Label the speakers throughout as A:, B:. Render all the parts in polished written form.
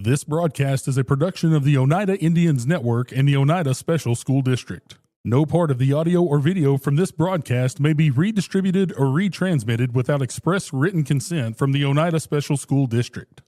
A: This broadcast is a production of the Oneida Indians Network and the Oneida Special School District. No part of the audio or video from this broadcast may be redistributed or retransmitted without express written consent from the Oneida Special School District.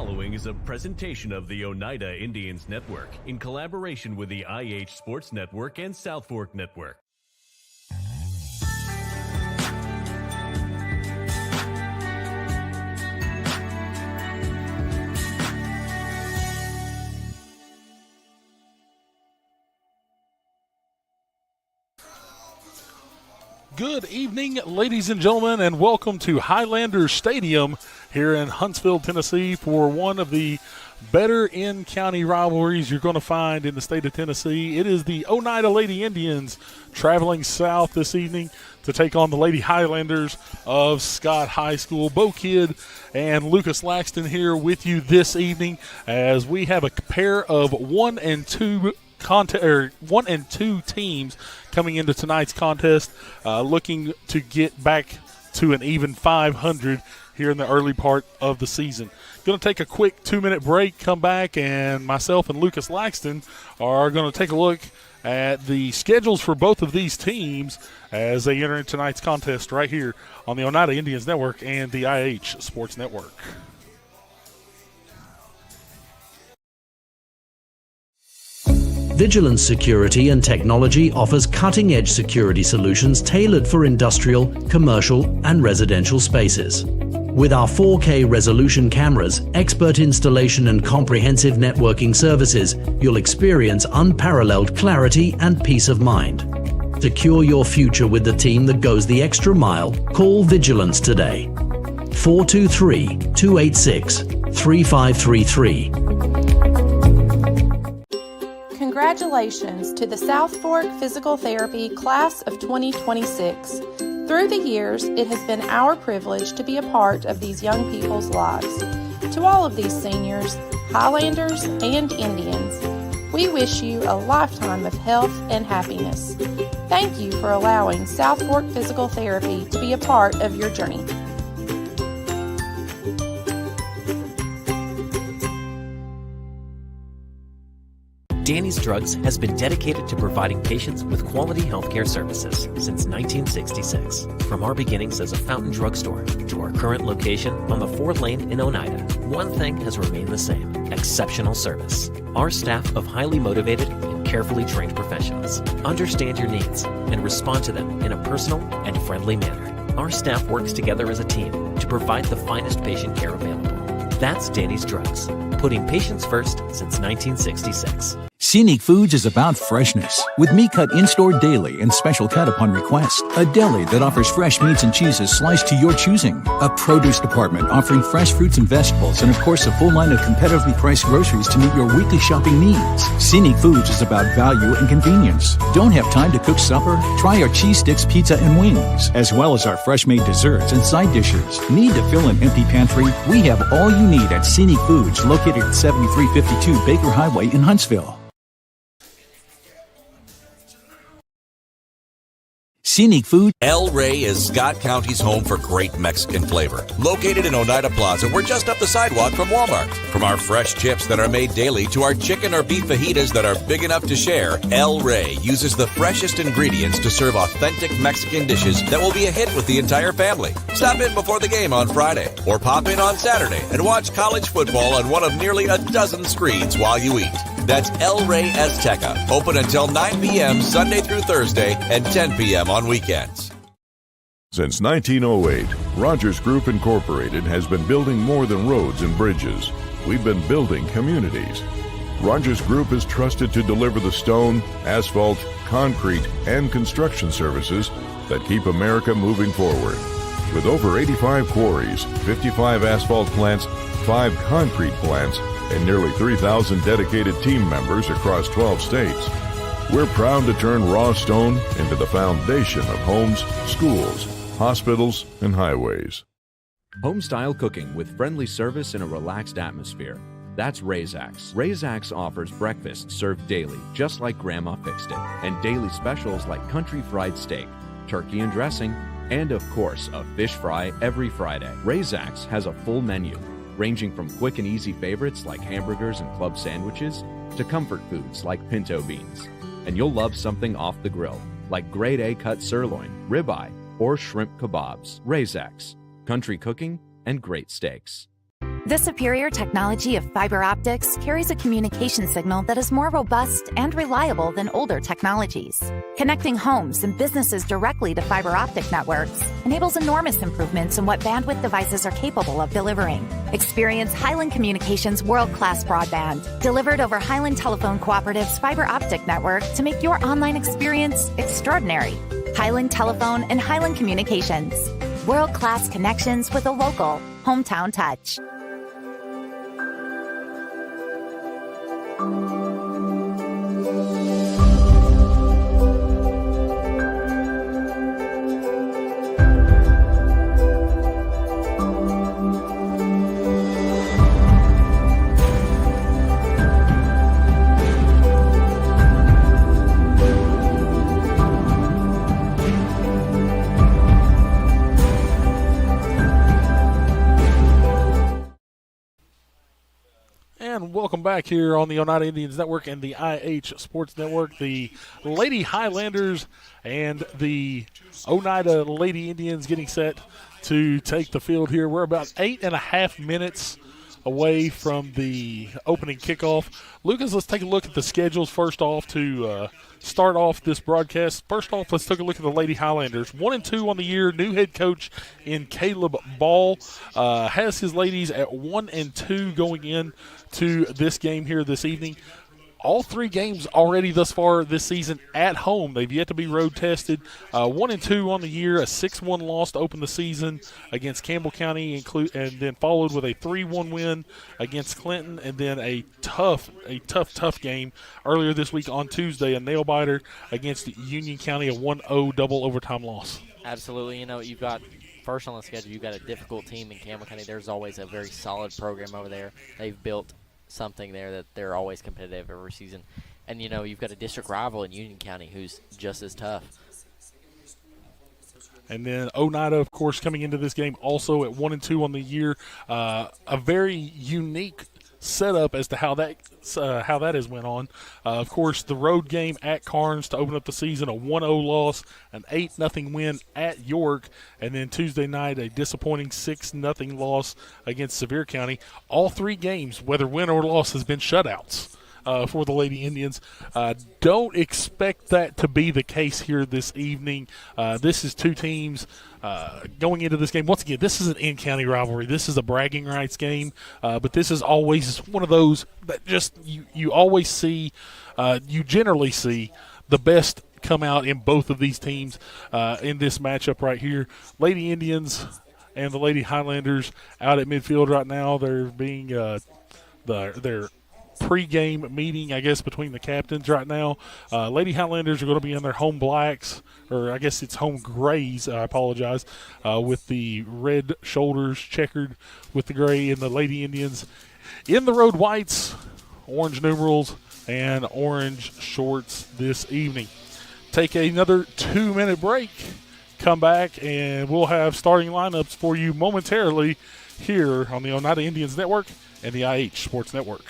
B: following is a presentation of the Oneida Indians Network in collaboration with the IH Sports Network and South Fork Network.
A: Good evening, ladies and gentlemen, and welcome to Highlanders Stadium here in Huntsville, Tennessee, for one of the better in-county rivalries you're going to find in the state of Tennessee. It is the Oneida Lady Indians traveling south this evening to take on the Lady Highlanders of Scott High School. Bo Kidd and Lucas Laxton here with you this evening as we have a pair of 1 and 2 teams coming into tonight's contest, looking to get back to an even 500 here in the early part of the season. Going to take a quick 2-minute break, come back, and myself and Lucas Laxton are going to take a look at the schedules for both of these teams as they enter tonight's contest right here on the Oneida Indians Network and the IH Sports Network.
C: Vigilance Security and Technology offers cutting-edge security solutions tailored for industrial, commercial, and residential spaces. With our 4K resolution cameras, expert installation, and comprehensive networking services, you'll experience unparalleled clarity and peace of mind. Secure your future with the team that goes the extra mile. Call Vigilance today. 423-286-3533.
D: Congratulations to the South Fork Physical Therapy Class of 2026. Through the years, it has been our privilege to be a part of these young people's lives. To all of these seniors, Highlanders, and Indians, we wish you a lifetime of health and happiness. Thank you for allowing South Fork Physical Therapy to be a part of your journey.
E: Danny's Drugs has been dedicated to providing patients with quality healthcare services since 1966. From our beginnings as a fountain drugstore to our current location on the 4th Lane in Oneida, one thing has remained the same: exceptional service. Our staff of highly motivated and carefully trained professionals understand your needs and respond to them in a personal and friendly manner. Our staff works together as a team to provide the finest patient care available. That's Danny's Drugs, putting patients first since 1966.
F: Scenic Foods is about freshness, with meat cut in-store daily and special cut upon request. A deli that offers fresh meats and cheeses sliced to your choosing. A produce department offering fresh fruits and vegetables, and of course a full line of competitively priced groceries to meet your weekly shopping needs. Scenic Foods is about value and convenience. Don't have time to cook supper? Try our cheese sticks, pizza, and wings, as well as our fresh-made desserts and side dishes. Need to fill an empty pantry? We have all you need at Scenic Foods, located at 7352 Baker Highway in Huntsville. Scenic Food.
G: El Rey is Scott County's home for great Mexican flavor. Located in Oneida Plaza, we're just up the sidewalk from Walmart. From our fresh chips that are made daily to our chicken or beef fajitas that are big enough to share, El Rey uses the freshest ingredients to serve authentic Mexican dishes that will be a hit with the entire family. Stop in before the game on Friday, or pop in on Saturday and watch college football on one of nearly a dozen screens while you eat. That's El Rey Azteca, open until 9 p.m. Sunday through Thursday and 10 p.m. on weekends.
H: Since 1908, Rogers Group Incorporated has been building more than roads and bridges. We've been building communities. Rogers Group is trusted to deliver the stone, asphalt, concrete, and construction services that keep America moving forward. With over 85 quarries, 55 asphalt plants, 5 concrete plants, and nearly 3,000 dedicated team members across 12 states, we're proud to turn raw stone into the foundation of homes, schools, hospitals, and highways.
I: Home-style cooking with friendly service in a relaxed atmosphere. That's Razak's. Razak's offers breakfast served daily, just like Grandma fixed it, and daily specials like country fried steak, turkey and dressing, and of course, a fish fry every Friday. Razak's has a full menu, ranging from quick and easy favorites like hamburgers and club sandwiches to comfort foods like pinto beans. And you'll love something off the grill, like grade A cut sirloin, ribeye, or shrimp kebabs. Razak's, country cooking and great steaks.
J: The superior technology of fiber optics carries a communication signal that is more robust and reliable than older technologies. Connecting homes and businesses directly to fiber optic networks enables enormous improvements in what bandwidth devices are capable of delivering. Experience Highland Communications' world-class broadband, delivered over Highland Telephone Cooperative's fiber optic network to make your online experience extraordinary. Highland Telephone and Highland Communications. World-class connections with a local, hometown touch.
A: And welcome back here on the Oneida Indians Network and the IH Sports Network. The Lady Highlanders and the Oneida Lady Indians getting set to take the field here. We're about 8.5 minutes away from the opening kickoff. Lucas, let's take a look at the schedules first off to start off this broadcast. First off, let's take a look at the Lady Highlanders. 1-2 on the year. New head coach in Caleb Ball has his ladies at 1-2 going in to this game here this evening. All three games already thus far this season at home. They've yet to be road tested. 1-2 on the year, a 6-1 loss to open the season against Campbell County, and then followed with a 3-1 win against Clinton, and then a tough game earlier this week on Tuesday, a nail-biter against Union County, a 1-0 double overtime loss.
K: Absolutely. You know, you've got first on the schedule, you've got a difficult team in Campbell County. There's always a very solid program over there. They've built something there that they're always competitive every season. And, you know, you've got a district rival in Union County who's just as tough.
A: And then Oneida, of course, coming into this game also at 1-2 on the year. A very unique setup as to how that has went on. Of course, the road game at Carnes to open up the season, a 1-0 loss, an 8-0 win at York, and then Tuesday night a disappointing 6-0 loss against Sevier County. All three games, whether win or loss, has been shutouts for the Lady Indians. Don't expect that to be the case here this evening. This is two teams going into this game. Once again, this is an in-county rivalry. This is a bragging rights game, but this is always one of those that just you always see, you generally see the best come out in both of these teams in this matchup right here. Lady Indians and the Lady Highlanders out at midfield right now. They're being their pre-game meeting, I guess, between the captains right now. Lady Highlanders are going to be in their home blacks, or I guess it's home grays, I apologize, with the red shoulders checkered with the gray, and the Lady Indians in the road whites, orange numerals, and orange shorts this evening. Take another 2-minute break, come back, and we'll have starting lineups for you momentarily here on the Oneida Indians Network and the IH Sports Network.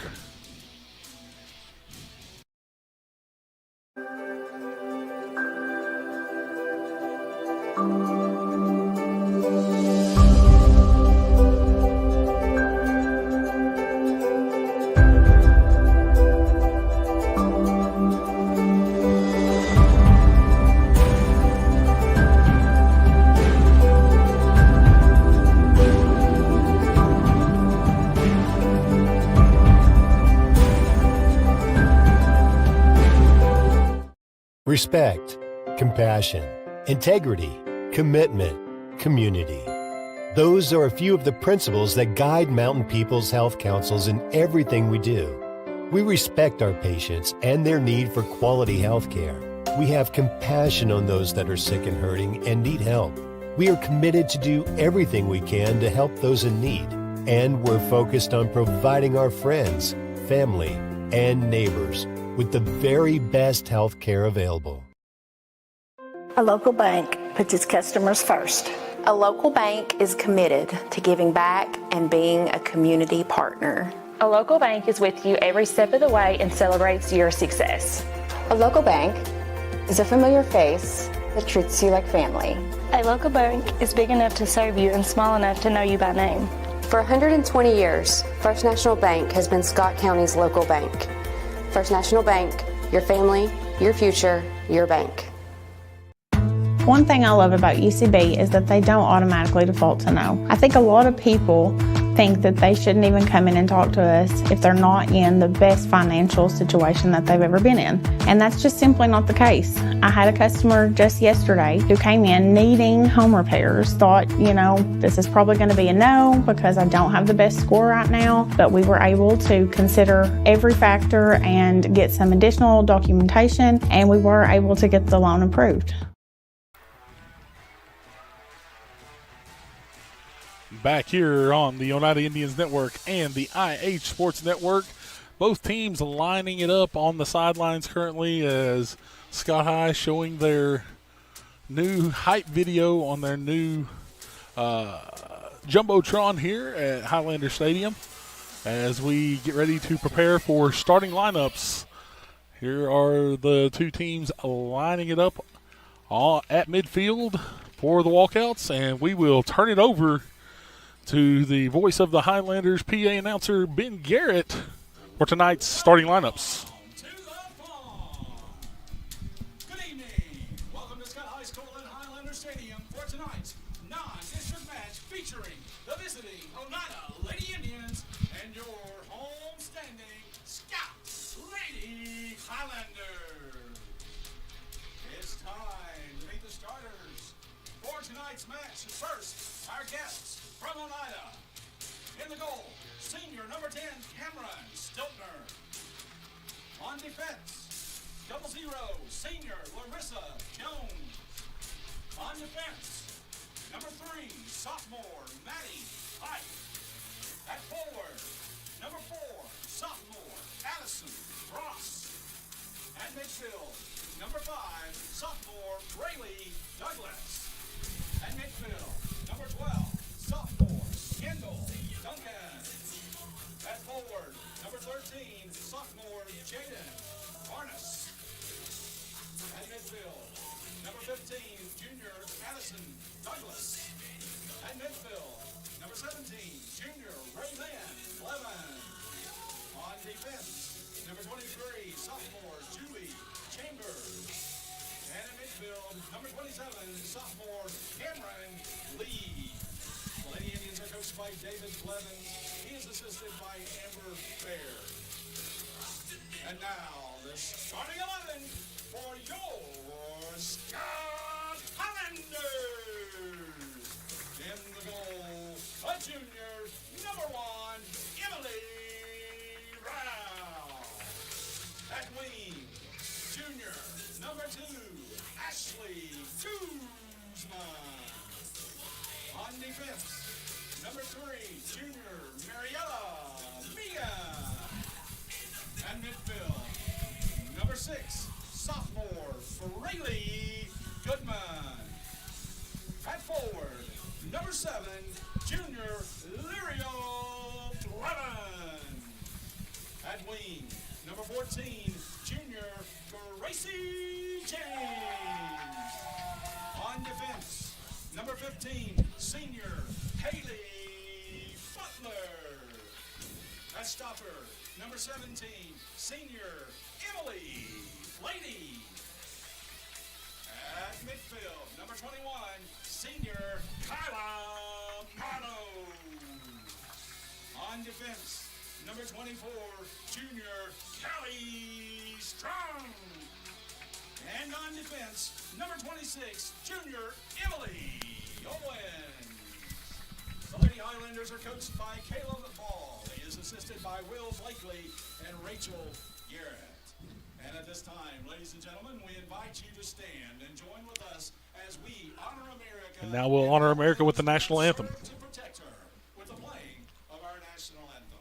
L: Respect, compassion, integrity, commitment, community. Those are a few of the principles that guide Mountain People's Health Councils in everything we do. We respect our patients and their need for quality health care. We have compassion on those that are sick and hurting and need help. We are committed to do everything we can to help those in need. And we're focused on providing our friends, family, and neighbors with the very best health care available.
M: A local bank puts its customers first.
N: A local bank is committed to giving back and being a community partner.
O: A local bank is with you every step of the way and celebrates your success.
P: A local bank is a familiar face that treats you like family.
Q: A local bank is big enough to serve you and small enough to know you by name.
P: For 120 years, First National Bank has been Scott County's local bank. First National Bank, your family, your future, your bank.
Q: One thing I love about UCB is that they don't automatically default to no. I think a lot of people think that they shouldn't even come in and talk to us if they're not in the best financial situation that they've ever been in. And that's just simply not the case. I had a customer just yesterday who came in needing home repairs, thought, this is probably going to be a no because I don't have the best score right now, but we were able to consider every factor and get some additional documentation, and we were able to get the loan approved.
A: Back here on the Oneida Indians Network and the IH Sports Network, both teams lining it up on the sidelines currently as Scott High showing their new hype video on their new Jumbotron here at Highlander Stadium as we get ready to prepare for starting lineups. Here are the two teams lining it up at midfield for the walkouts, and we will turn it over to the voice of the Highlanders PA announcer, Ben Garrett, for tonight's starting lineups.
R: Good evening. Welcome to Scott High School and Highlander Stadium for tonight's non-district match featuring the visiting Oneida Lady Indians and your home-standing Scott Lady Highlanders. It's time to meet the starters for tonight's match. First, our guests from Oneida. In the goal, senior number 10, Cameron Stiltner. On defense, 00, senior Larissa Jones. On defense, number 3, sophomore Maddie Pike. At forward, number 4, sophomore Addison Ross. At midfield, number 5, sophomore Braylee Douglas. At midfield, number 12, sophomore Kendall Duncan. At forward, number 13, sophomore Jaden Harness. At midfield, number 15, junior Addison Douglas. At midfield, number 17, junior Raylynn Levin. On defense, number 23, sophomore Julie Chambers. And at midfield, number 27, sophomore Cameron Lee. The Lady Indians are coached by David Blevins. He is assisted by Amber Fair. And now, the starting 11 for your Scott Highlanders. In the goal, a junior, number 1, Emily Rao. At wing, junior, number 2, Ashley Guzman. On defense, number 3, junior Mariella Mia. And midfield, number 6, sophomore Fraley Goodman. At forward, number 7, junior Lirio Levin. At wing, number 14, junior Gracie James. On defense, number 15, senior Haley Butler. At stopper, number 17, senior Emily Lady. At midfield, number 21, senior Kyla Mano. On defense, number 24, junior Kelly Strong. And on defense, number 26, junior Emily Owens. The Lady Highlanders are coached by Caleb Ball. He is assisted by Will Blakely and Rachel Garrett. And at this time, ladies and gentlemen, we invite you to stand and join with us as we honor America.
A: And now we'll honor America with the national anthem.
R: To protect her with the playing of our national anthem.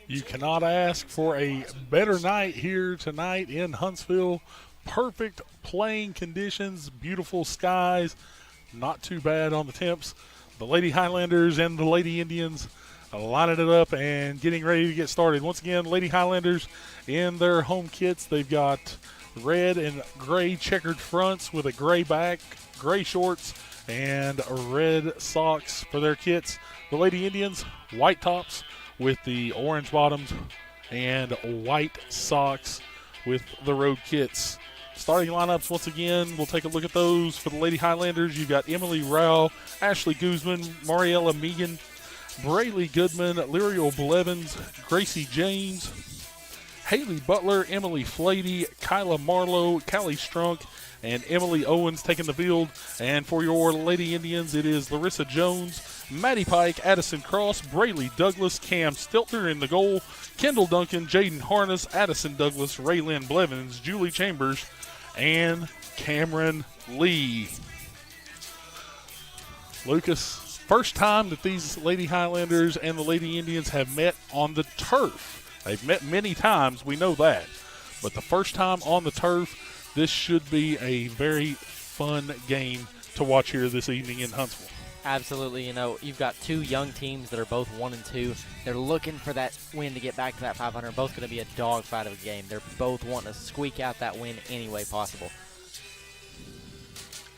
A: You cannot ask for a better night here tonight in Huntsville. Perfect playing conditions, beautiful skies, not too bad on the temps. The Lady Highlanders and the Lady Indians lining it up and getting ready to get started. Once again, Lady Highlanders in their home kits. They've got red and gray checkered fronts with a gray back, gray shorts, and red socks for their kits. The Lady Indians, white tops with the orange bottoms and white socks with the road kits. Starting lineups, once again, we'll take a look at those. For the Lady Highlanders, you've got Emily Rao, Ashley Guzman, Mariella Megan, Braylee Goodman, Lyriel Blevins, Gracie James, Haley Butler, Emily Flady, Kyla Marlowe, Callie Strunk, and Emily Owens taking the field. And for your Lady Indians, it is Larissa Jones, Maddie Pike, Addison Cross, Braylee Douglas, Cam Stiltner in the goal, Kendall Duncan, Jaden Harness, Addison Douglas, Raylyn Blevins, Julie Chambers, and Cameron Lee. Lucas, first time that these Lady Highlanders and the Lady Indians have met on the turf. They've met many times, we know that. But the first time on the turf, this should be a very fun game to watch here this evening in Huntsville.
K: Absolutely. You know, you've got two young teams that are both 1-2. They're looking for that win to get back to that 500. Both going to be a dogfight of a game. They're both wanting to squeak out that win any way possible.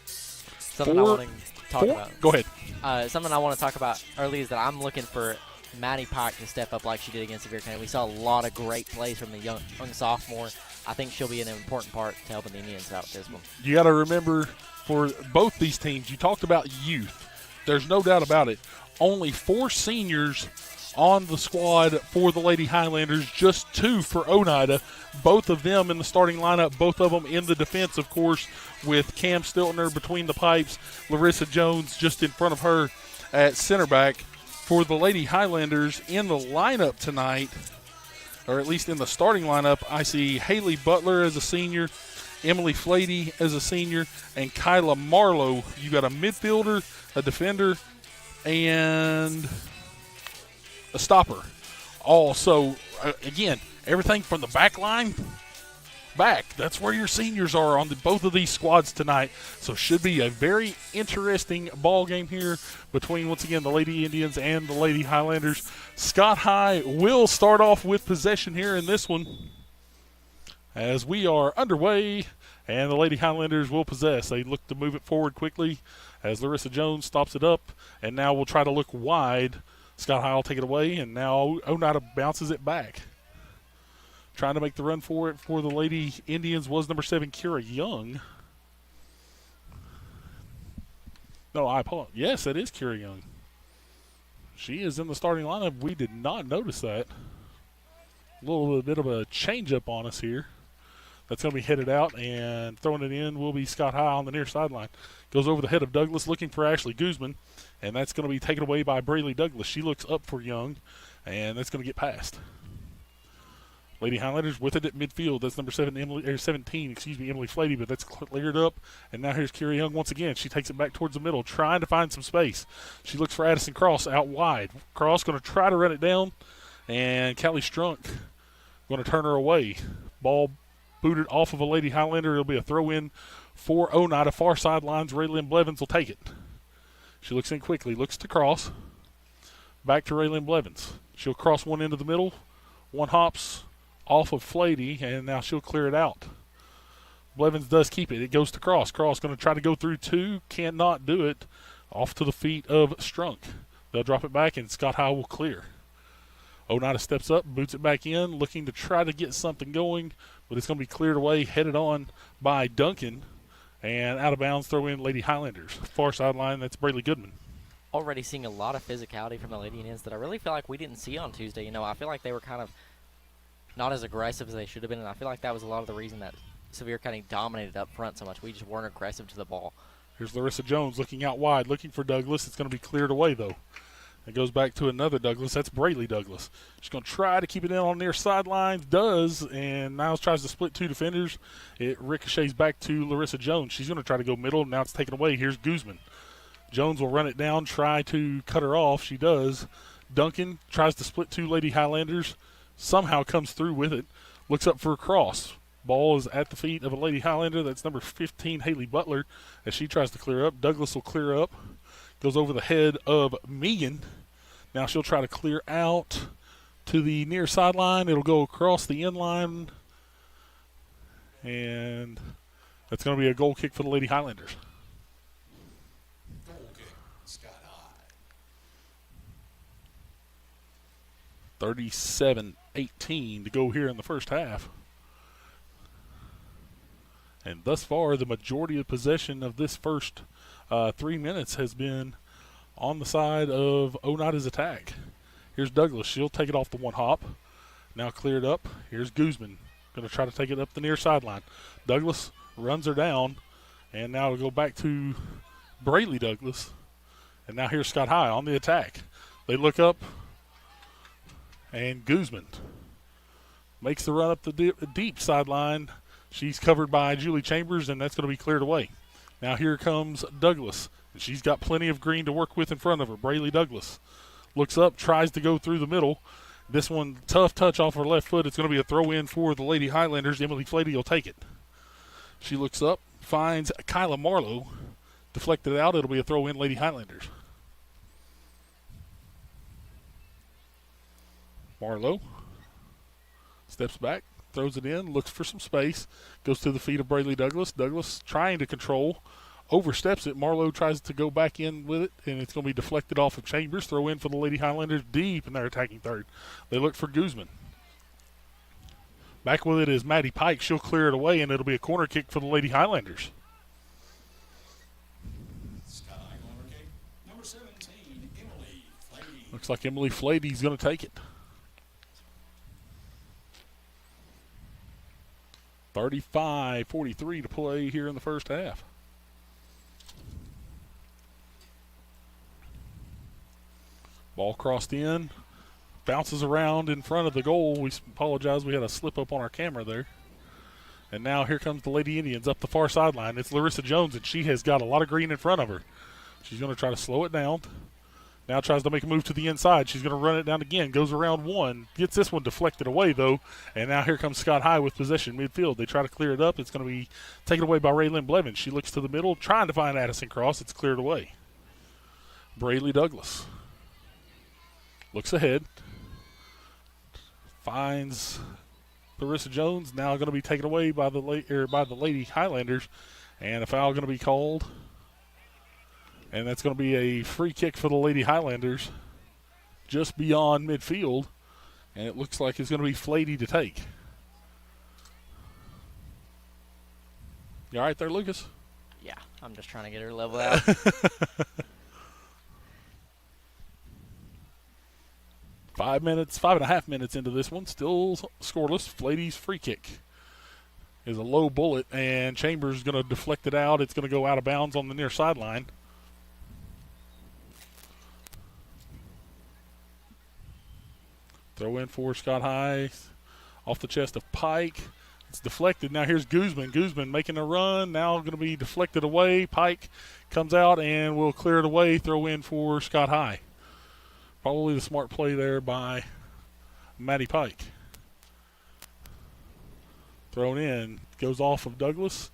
K: Something I want to talk about.
A: Go ahead.
K: Something I want to talk about early is that I'm looking for Maddie Pike to step up like she did against Sevier County. We saw a lot of great plays from the young sophomore. I think she'll be an important part to helping the Indians out this one.
A: You got to remember, for both these teams, you talked about youth. There's no doubt about it. Only 4 seniors on the squad for the Lady Highlanders, just 2 for Oneida. Both of them in the starting lineup, both of them in the defense, of course, with Cam Stiltner between the pipes, Larissa Jones just in front of her at center back. For the Lady Highlanders in the lineup tonight, or at least in the starting lineup, I see Haley Butler as a senior, Emily Flady as a senior, and Kyla Marlowe. You got a midfielder, a defender, and a stopper. Also, again, everything from the back line back. That's where your seniors are on both of these squads tonight. So should be a very interesting ball game here between, once again, the Lady Indians and the Lady Highlanders. Scott High will start off with possession here in this one as we are underway, and the Lady Highlanders will possess. They look to move it forward quickly as Larissa Jones stops it up, and now we'll try to look wide. Scott High will take it away, and now Oneida bounces it back. Trying to make the run for it for the Lady Indians was number 7, Kira Young. No, I apologize. Yes, that is Kira Young. She is in the starting lineup. We did not notice that. A little bit of a change-up on us here. That's going to be headed out, and throwing it in will be Scott High on the near sideline. Goes over the head of Douglas, looking for Ashley Guzman, and that's going to be taken away by Braylee Douglas. She looks up for Young, and that's going to get past. Lady Highlanders with it at midfield. That's number 17, Emily Flady, but that's cleared up. And now here's Kira Young once again. She takes it back towards the middle, trying to find some space. She looks for Addison Cross out wide. Cross going to try to run it down, and Callie Strunk going to turn her away. Ball booted off of a Lady Highlander. It'll be a throw-in for Oneida. Far sidelines, Raylyn Blevins will take it. She looks in quickly, looks to cross. Back to Raylyn Blevins. She'll cross one into the middle. One hops off of Flady, and now she'll clear it out. Blevins does keep it. It goes to Cross. Cross going to try to go through 2. Cannot do it. Off to the feet of Strunk. They'll drop it back, and Scott High will clear. Oneida steps up, boots it back in, looking to try to get something going, but it's going to be cleared away, headed on by Duncan, and out of bounds, throw in Lady Highlanders. Far sideline, that's Braylee Goodman.
K: Already seeing a lot of physicality from the Lady Indians that I really feel like we didn't see on Tuesday. You know, I feel like they were kind of not as aggressive as they should have been, and I feel like that was a lot of the reason that Sevier County dominated up front so much. We just weren't aggressive to the ball.
A: Here's Larissa Jones looking out wide, looking for Douglas. It's going to be cleared away, though. It goes back to another Douglas. That's Braylee Douglas. She's going to try to keep it in on near sidelines. Does, and Niles tries to split 2 defenders. It ricochets back to Larissa Jones. She's going to try to go middle. Now it's taken away. Here's Guzman. Jones will run it down, try to cut her off. She does. Duncan tries to split two Lady Highlanders, somehow comes through with it, looks up for a cross. Ball is at the feet of a Lady Highlander. That's number 15, Haley Butler, as she tries to clear up. Douglas will clear up, goes over the head of Megan. Now she'll try to clear out to the near sideline. It'll go across the end line, and that's going to be a goal kick for the Lady Highlanders.
R: Goal kick, Scott High.
A: 37-18 to go here in the first half. And thus far, the majority of possession of this first 3 minutes has been on the side of Oneida's attack. Here's Douglas. She'll take it off the one hop. Now cleared up. Here's Guzman. Going to try to take it up the near sideline. Douglas runs her down. And now we'll go back to Brayley Douglas. And now here's Scott High on the attack. They look up. And Guzman makes the run up the deep sideline. She's covered by Julie Chambers, and that's going to be cleared away. Now here comes Douglas. And she's got plenty of green to work with in front of her. Brayley Douglas looks up, tries to go through the middle. This one, tough touch off her left foot. It's going to be a throw-in for the Lady Highlanders. Emily Flady will take it. She looks up, finds Kyla Marlowe. Deflected out. It'll be a throw-in, Lady Highlanders. Marlowe steps back, throws it in, looks for some space, goes to the feet of Brayley Douglas. Douglas trying to control, oversteps it. Marlowe tries to go back in with it, and it's going to be deflected off of Chambers. Throw in for the Lady Highlanders deep in their attacking third. They look for Guzman. Back with it is Maddie Pike. She'll clear it away, and it'll be a corner kick for the Lady Highlanders.
R: Sky corner kick, number 17, Emily Flady.
A: Looks like Emily Flady's going to take it. 35-43 to play here in the first half. Ball crossed in, bounces around in front of the goal. We apologize, we had a slip up on our camera there. And now here comes the Lady Indians up the far sideline. It's Larissa Jones, and she has got a lot of green in front of her. She's going to try to slow it down. Now tries to make a move to the inside. She's going to run it down again. Goes around one. Gets this one deflected away, though. And now here comes Scott High with possession midfield. They try to clear it up. It's going to be taken away by Raylyn Blevins. She looks to the middle, trying to find Addison Cross. It's cleared away. Brayley Douglas looks ahead. Finds Larissa Jones. Now going to be taken away by the Lady Highlanders. And a foul going to be called. And that's going to be a free kick for the Lady Highlanders just beyond midfield. And it looks like it's going to be Flady to take. You all right there, Lucas?
K: Yeah, I'm just trying to get her level out.
A: 5.5 minutes into this one, still scoreless. Flady's free kick is a low bullet, and Chambers is going to deflect it out. It's going to go out of bounds on the near sideline. Throw in for Scott High off the chest of Pike. It's deflected. Now here's Guzman. Guzman making a run. Now going to be deflected away. Pike comes out and will clear it away. Throw in for Scott High. Probably the smart play there by Maddie Pike. Thrown in. Goes off of Douglas.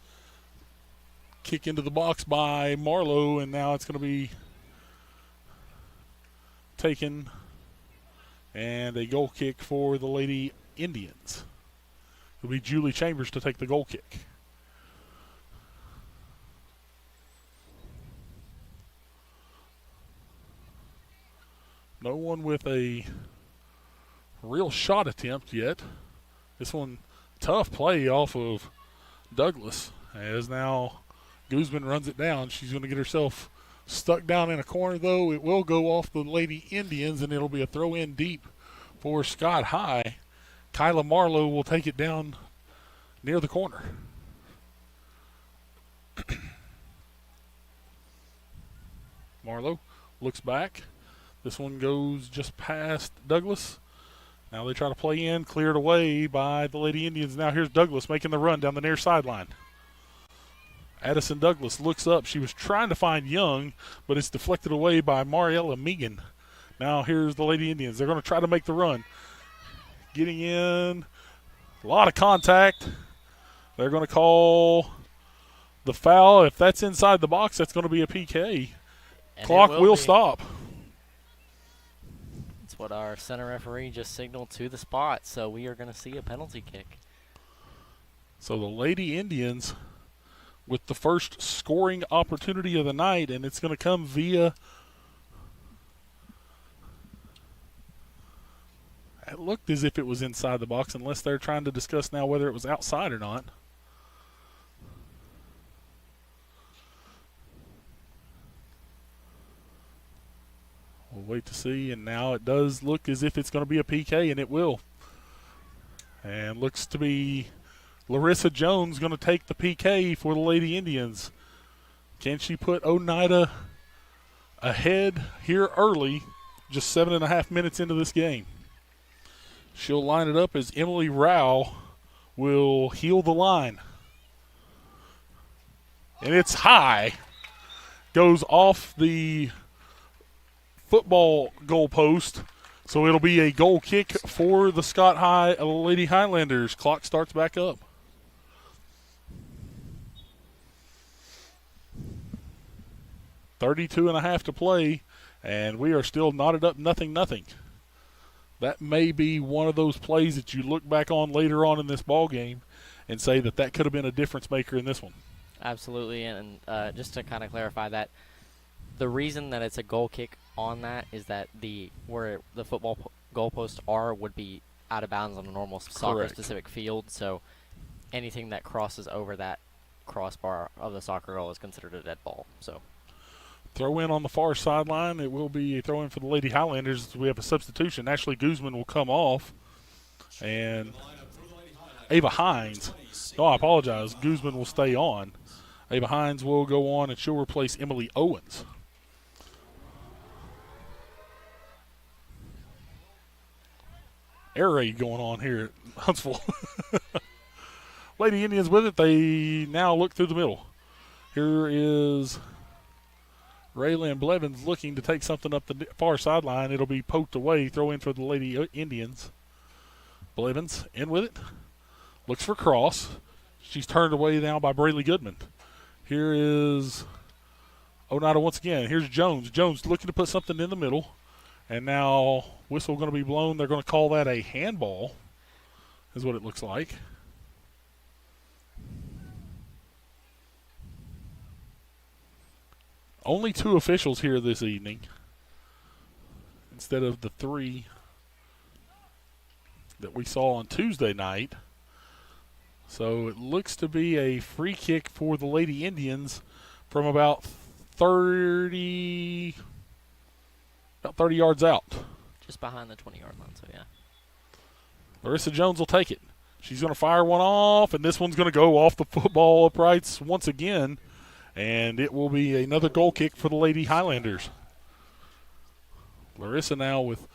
A: Kick into the box by Marlowe, and now it's going to be taken. And a goal kick for the Lady Indians. It'll be Julie Chambers to take the goal kick. No one with a real shot attempt yet. This one, tough play off of Douglas. As now Guzman runs it down. She's going to get herself stuck down in a corner, though. It will go off the Lady Indians, and it'll be a throw-in deep for Scott High. Kyla Marlowe will take it down near the corner. Marlowe looks back. This one goes just past Douglas. Now they try to play in, cleared away by the Lady Indians. Now here's Douglas making the run down the near sideline. Addison Douglas looks up. She was trying to find Young, but it's deflected away by Mariella Megan. Now here's the Lady Indians. They're going to try to make the run. Getting in. A lot of contact. They're going to call the foul. If that's inside the box, that's going to be a PK.
K: And
A: Clock will stop.
K: That's what our center referee just signaled to the spot. So we are going to see a penalty kick.
A: So the Lady Indians with the first scoring opportunity of the night, and it's going to come via – it looked as if it was inside the box, unless they're trying to discuss now whether it was outside or not. We'll wait to see, and now it does look as if it's going to be a PK, and it will. And looks to be Larissa Jones going to take the PK for the Lady Indians. Can she put Oneida ahead here early, just 7.5 minutes into this game? She'll line it up as Emily Rao will heel the line. And it's high. Goes off the football goal post. So it'll be a goal kick for the Scott High Lady Highlanders. Clock starts back up. .32.5 to play, and we are still knotted up 0-0. That may be one of those plays that you look back on later on in this ball game and say that could have been a difference maker in this one.
K: Absolutely, and just to kind of clarify that, the reason that it's a goal kick on that is that where the football goalposts would be out of bounds on a normal soccer-specific field, so anything that crosses over that crossbar of the soccer goal is considered a dead ball. So.
A: Throw in on the far sideline. It will be a throw in for the Lady Highlanders. We have a substitution. Ashley Guzman will come off. And Ava Hines. No, I apologize. Guzman will stay on. Ava Hines will go on, and she'll replace Emily Owens. Air raid going on here at Huntsville. Lady Indians with it. They now look through the middle. Here is Raylan Blevins looking to take something up the far sideline. It'll be poked away. Throw in for the Lady Indians. Blevins in with it. Looks for cross. She's turned away now by Braylee Goodman. Here is Oneida once again. Here's Jones. Jones looking to put something in the middle. And now whistle going to be blown. They're going to call that a handball is what it looks like. Only 2 officials here this evening instead of the 3 that we saw on Tuesday night. So it looks to be a free kick for the Lady Indians from about 30 yards out.
K: Just behind the 20-yard line, so yeah.
A: Larissa Jones will take it. She's going to fire one off, and this one's going to go off the football uprights once again. And it will be another goal kick for the Lady Highlanders. Larissa now with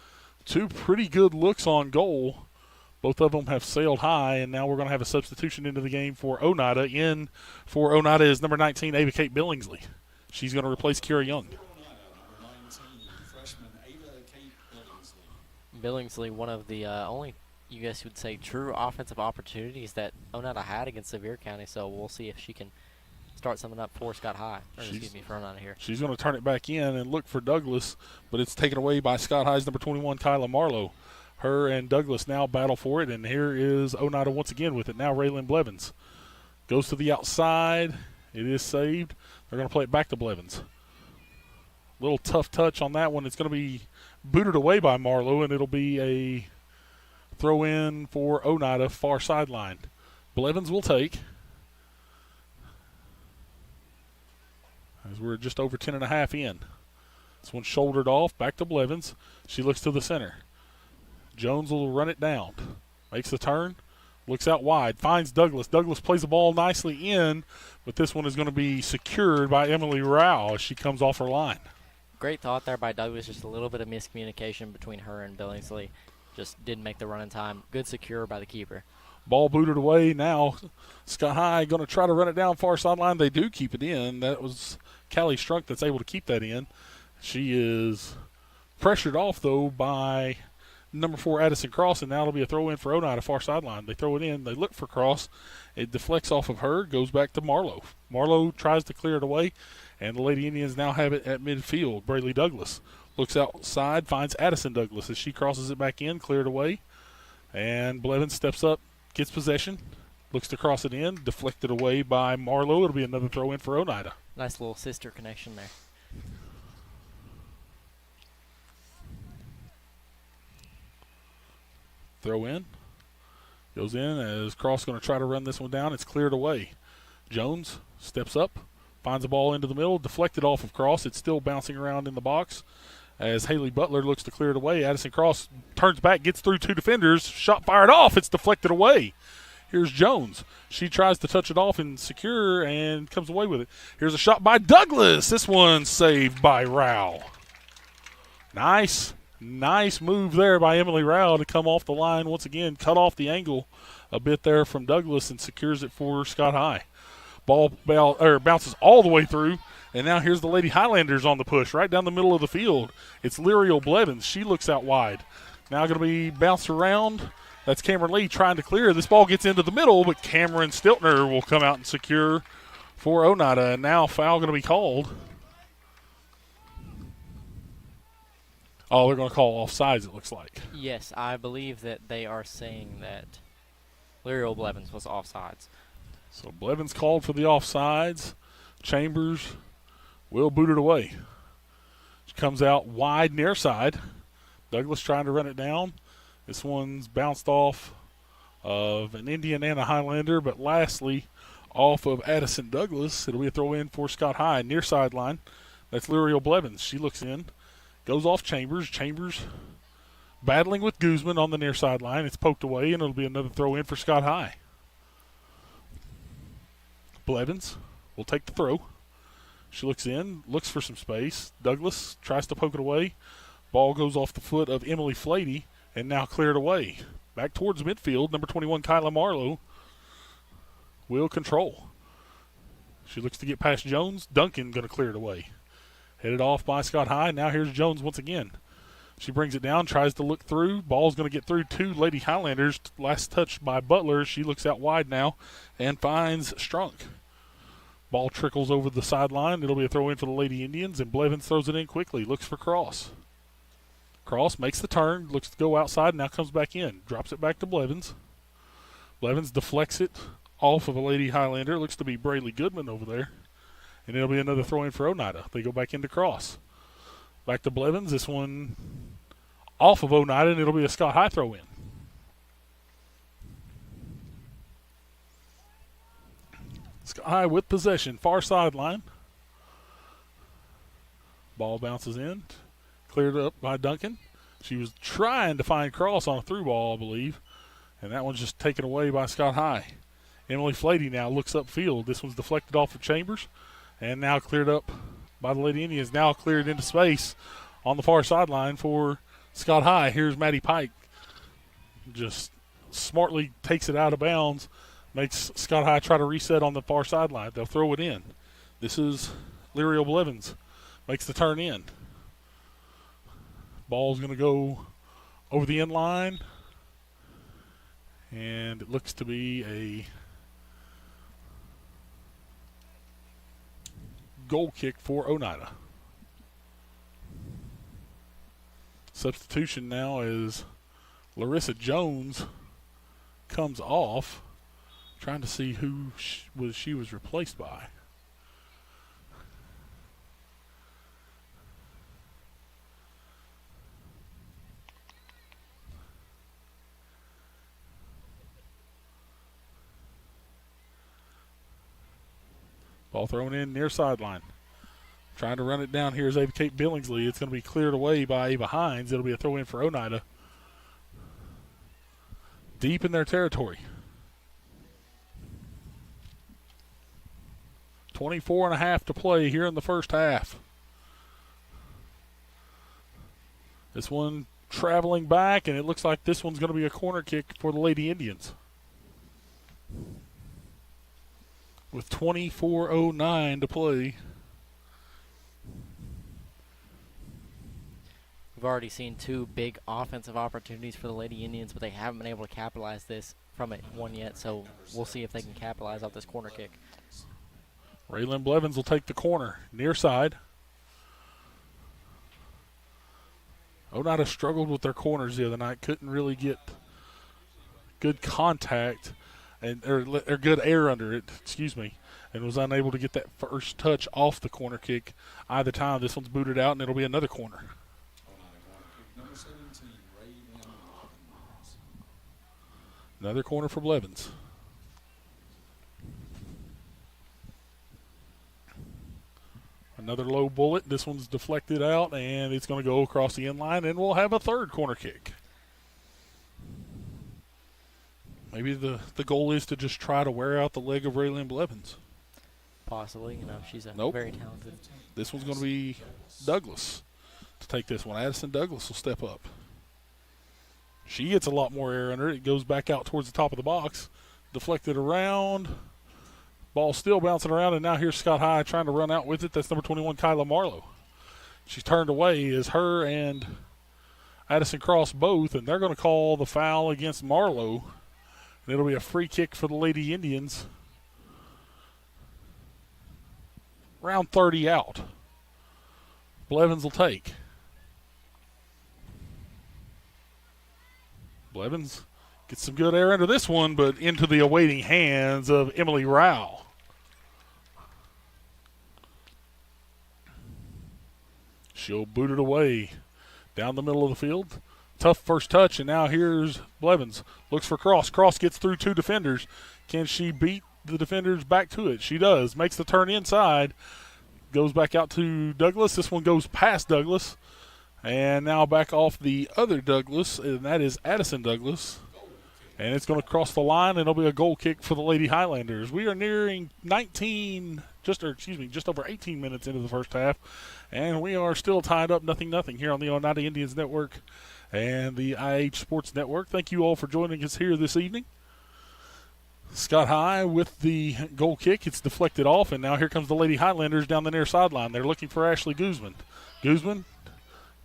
A: 2 pretty good looks on goal. Both of them have sailed high, and now we're going to have a substitution into the game for Oneida. In for Oneida is number 19, Ava Kate Billingsley. She's going to replace Kira Young.
K: Billingsley, one of the only, you guys would say, true offensive opportunities that Oneida had against Sevier County, so we'll see if she can start something up for Scott High. For Oneida here.
A: She's going to turn it back in and look for Douglas, but it's taken away by Scott High's number 21, Kyla Marlowe. Her and Douglas now battle for it, and here is Oneida once again with it. Now Raylan Blevins goes to the outside. It is saved. They're going to play it back to Blevins. Little tough touch on that one. It's going to be booted away by Marlowe, and it'll be a throw in for Oneida, far sideline. Blevins will take. As we're just over 10.5 in. This one's shouldered off, back to Blevins. She looks to the center. Jones will run it down. Makes the turn, looks out wide, finds Douglas. Douglas plays the ball nicely in, but this one is going to be secured by Emily Rao as she comes off her line.
K: Great thought there by Douglas, just a little bit of miscommunication between her and Billingsley. Just didn't make the run in time. Good secure by the keeper.
A: Ball booted away. Now Scott High going to try to run it down far sideline. They do keep it in. That was Callie Strunk that's able to keep that in. She is pressured off, though, by number 4, Addison Cross, and now it'll be a throw in for Oneida, far sideline. They throw it in. They look for Cross. It deflects off of her, goes back to Marlowe. Marlowe tries to clear it away, and the Lady Indians now have it at midfield. Brayley Douglas looks outside, finds Addison Douglas as she crosses it back in, cleared away. And Blevins steps up, gets possession, looks to cross it in, deflected away by Marlowe. It'll be another throw in for Oneida.
K: Nice little sister connection there.
A: Throw in. Goes in as Cross going to try to run this one down. It's cleared away. Jones steps up, finds the ball into the middle, deflected off of Cross. It's still bouncing around in the box as Haley Butler looks to clear it away. Addison Cross turns back, gets through 2 defenders. Shot fired off. It's deflected away. Here's Jones. She tries to touch it off and secure and comes away with it. Here's a shot by Douglas. This one's saved by Rao. Nice move there by Emily Rao to come off the line once again, cut off the angle a bit there from Douglas and secures it for Scott High. Ball bounces all the way through, and now here's the Lady Highlanders on the push right down the middle of the field. It's Lyriel Blevins. She looks out wide. Now going to be bounced around. That's Cameron Lee trying to clear. This ball gets into the middle, but Cameron Stiltner will come out and secure for Oneida, and now foul going to be called. Oh, they're going to call offsides, it looks like.
K: Yes, I believe that they are saying that Lyriel Blevins was offsides.
A: So Blevins called for the offsides. Chambers will boot it away. She comes out wide near side. Douglas trying to run it down. This one's bounced off of an Indian and a Highlander, but lastly off of Addison Douglas. It'll be a throw in for Scott High, near sideline. That's Lyriel Blevins. She looks in. Goes off Chambers. Chambers battling with Guzman on the near sideline. It's poked away, and it'll be another throw in for Scott High. Blevins will take the throw. She looks in, looks for some space. Douglas tries to poke it away. Ball goes off the foot of Emily Flady and now cleared away. Back towards midfield, number 21, Kyla Marlowe will control. She looks to get past Jones. Duncan going to clear it away. Headed off by Scott High. Now here's Jones once again. She brings it down, tries to look through. Ball's going to get through to Lady Highlanders. Last touch by Butler. She looks out wide now and finds Strunk. Ball trickles over the sideline. It'll be a throw in for the Lady Indians, and Blevins throws it in quickly. Looks for Cross. Cross makes the turn, looks to go outside, now comes back in. Drops it back to Blevins. Blevins deflects it off of a Lady Highlander. Looks to be Brayley Goodman over there. And it'll be another throw in for Oneida. They go back into Cross. Back to Blevins. This one off of Oneida, and it'll be a Scott High throw in. Scott High with possession, far sideline. Ball bounces in. Cleared up by Duncan. She was trying to find Cross on a through ball, I believe. And that one's just taken away by Scott High. Emily Flady now looks upfield. This one's deflected off of Chambers. And now cleared up by the Lady Indians. Now cleared into space on the far sideline for Scott High. Here's Maddie Pike. Just smartly takes it out of bounds. Makes Scott High try to reset on the far sideline. They'll throw it in. This is Lyriel Blevins. Makes the turn in. Ball's going to go over the end line. And it looks to be a goal kick for Oneida. Substitution now is Larissa Jones comes off. Trying to see who she was replaced by. Ball thrown in near sideline. Trying to run it down here is Ava Kate Billingsley. It's going to be cleared away by Ava Hines. It'll be a throw in for Oneida. Deep in their territory. 24.5 to play here in the first half. This one traveling back, and it looks like this one's going to be a corner kick for the Lady Indians. With 24:09 to play.
K: We've already seen 2 big offensive opportunities for the Lady Indians, but they haven't been able to capitalize from it one yet, so we'll see if they can capitalize off this corner kick.
A: Raylan Blevins will take the corner, near side. Oneida struggled with their corners the other night, couldn't really get good contact or good air under it, and was unable to get that first touch off the corner kick either time. This one's booted out, and it'll be another corner. Another corner for Blevins. Another low bullet. This one's deflected out, and it's going to go across the end line, and we'll have a third corner kick. Maybe the goal is to just try to wear out the leg of Raylan Blevins.
K: Possibly. She's very talented.
A: This one's going to be Douglas to take this one. Addison Douglas will step up. She gets a lot more air under it. It goes back out towards the top of the box. Deflected around. Ball still bouncing around, and now here's Scott High trying to run out with it. That's number 21, Kyla Marlowe. She's turned away as her and Addison cross both, and they're going to call the foul against Marlowe. And it'll be a free kick for the Lady Indians. Round 30 out. Blevins will take. Blevins gets some good air under this one, but into the awaiting hands of Emily Rao. She'll boot it away down the middle of the field. Tough first touch, and now here's Blevins. Looks for Cross. Cross gets through 2 defenders. Can she beat the defenders back to it? She does. Makes the turn inside. Goes back out to Douglas. This one goes past Douglas. And now back off the other Douglas, and that is Addison Douglas. And it's going to cross the line, and it'll be a goal kick for the Lady Highlanders. We are nearing just over 18 minutes into the first half, and we are still tied up 0-0 here on the Oneida Indians Network and the IH Sports Network. Thank you all for joining us here this evening. Scott High with the goal kick. It's deflected off, and now here comes the Lady Highlanders down the near sideline. They're looking for Ashley Guzman. Guzman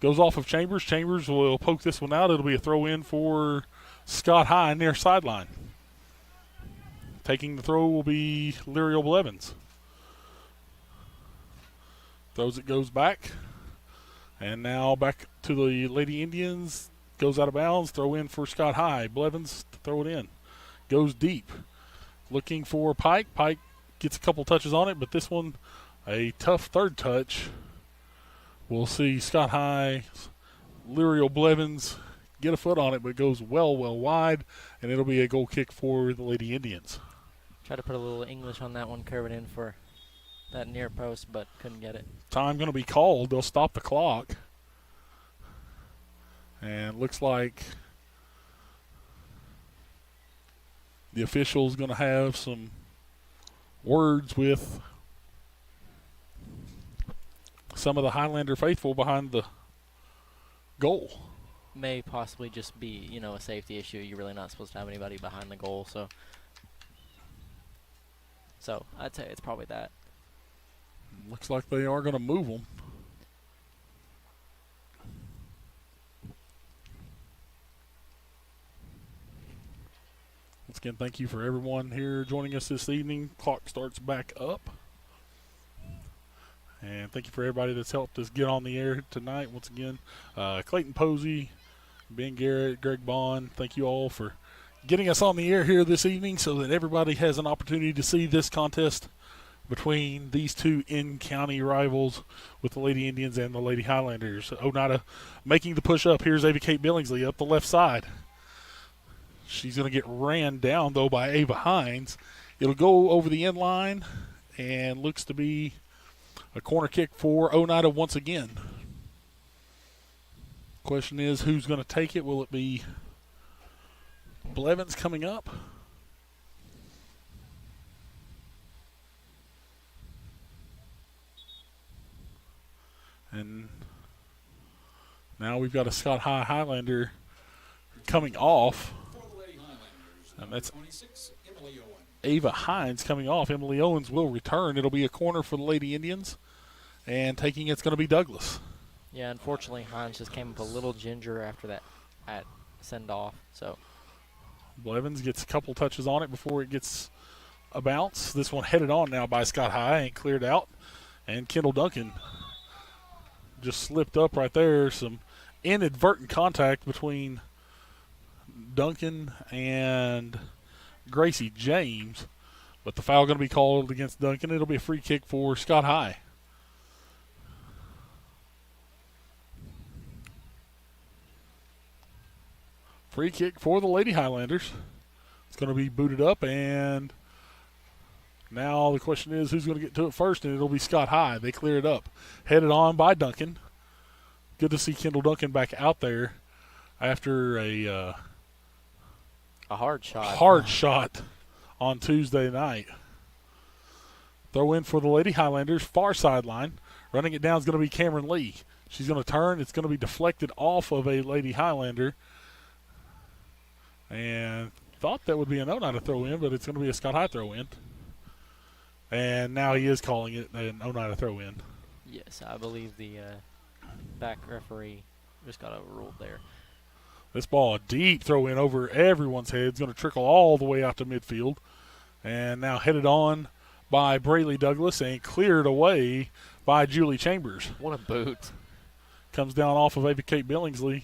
A: goes off of Chambers. Chambers will poke this one out. It'll be a throw in for Scott High near sideline. Taking the throw will be Lyriel Blevins. Throws it, goes back. And now back to the Lady Indians. Goes out of bounds. Throw in for Scott High. Blevins to throw it in. Goes deep. Looking for Pike. Pike gets a couple touches on it, but this one, a tough third touch. We'll see Scott High, Lyriel Blevins get a foot on it, but it goes well wide, and it'll be a goal kick for the Lady Indians.
K: Try to put a little English on that one, curve it in for that near post, but couldn't get it.
A: Time going to be called. They'll stop the clock. And looks like the official's going to have some words with some of the Highlander faithful behind the goal.
K: May possibly just be, a safety issue. You're really not supposed to have anybody behind the goal, so I'd say it's probably that.
A: Looks like they are going to move them. Once again, thank you for everyone here joining us this evening. Clock starts back up. And thank you for everybody that's helped us get on the air tonight. Once again, Clayton Posey, Ben Garrett, Greg Bond, thank you all for getting us on the air here this evening so that everybody has an opportunity to see this contest between these two in-county rivals with the Lady Indians and the Lady Highlanders. Oneida making the push up. Here's Ava Kate Billingsley up the left side. She's going to get ran down, though, by Ava Hines. It'll go over the end line and looks to be a corner kick for Oneida once again. Question is, who's going to take it? Will it be Blevins coming up? And now we've got a Scott High Highlander coming off. And that's Ava Hines coming off. Emily Owens will return. It'll be a corner for the Lady Indians. And taking it's going to be Douglas.
K: Yeah, unfortunately, Hines just came up a little ginger after that at send-off. So
A: Blevins gets a couple touches on it before it gets a bounce. This one headed on now by Scott High and cleared out. And Kendall Duncan just slipped up right there. Some inadvertent contact between Duncan and Gracie James. But the foul going to be called against Duncan. It'll be a free kick for Scott High. Free kick for the Lady Highlanders. It's going to be booted up, and now the question is who's going to get to it first, and it'll be Scott High. They clear it up. Headed on by Duncan. Good to see Kendall Duncan back out there after a
K: hard shot.
A: Hard shot on Tuesday night. Throw in for the Lady Highlanders, far sideline. Running it down is going to be Cameron Lee. She's going to turn. It's going to be deflected off of a Lady Highlander. And thought that would be an Oneida throw in, but it's going to be a Scott High throw in. And now he is calling it an Oneida throw in.
K: Yes, I believe the back referee just got overruled there.
A: This ball, a deep throw in over everyone's head. It's going to trickle all the way out to midfield. And now headed on by Brayley Douglas and cleared away by Julie Chambers.
K: What a boot.
A: Comes down off of Ava Kate Billingsley.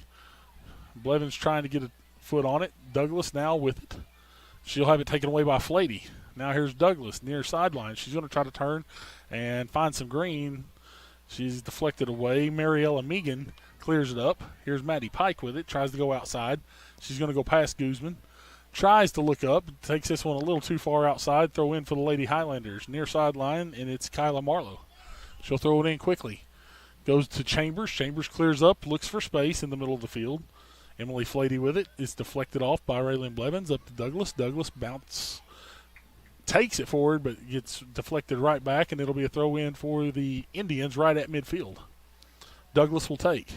A: Blevins trying to get a foot on it. Douglas now with it. She'll have it taken away by Flady. Now here's Douglas near sideline. She's going to try to turn and find some green. She's deflected away. Mariella Megan clears it up. Here's Maddie Pike with it. Tries to go outside. She's going to go past Guzman. Tries to look up. Takes this one a little too far outside. Throw in for the Lady Highlanders. Near sideline, and it's Kyla Marlowe. She'll throw it in quickly. Goes to Chambers. Chambers clears up. Looks for space in the middle of the field. Emily Flady with it. It's deflected off by Raylyn Blevins up to Douglas. Douglas bounce. Takes it forward, but gets deflected right back, and it'll be a throw-in for the Indians right at midfield. Douglas will take.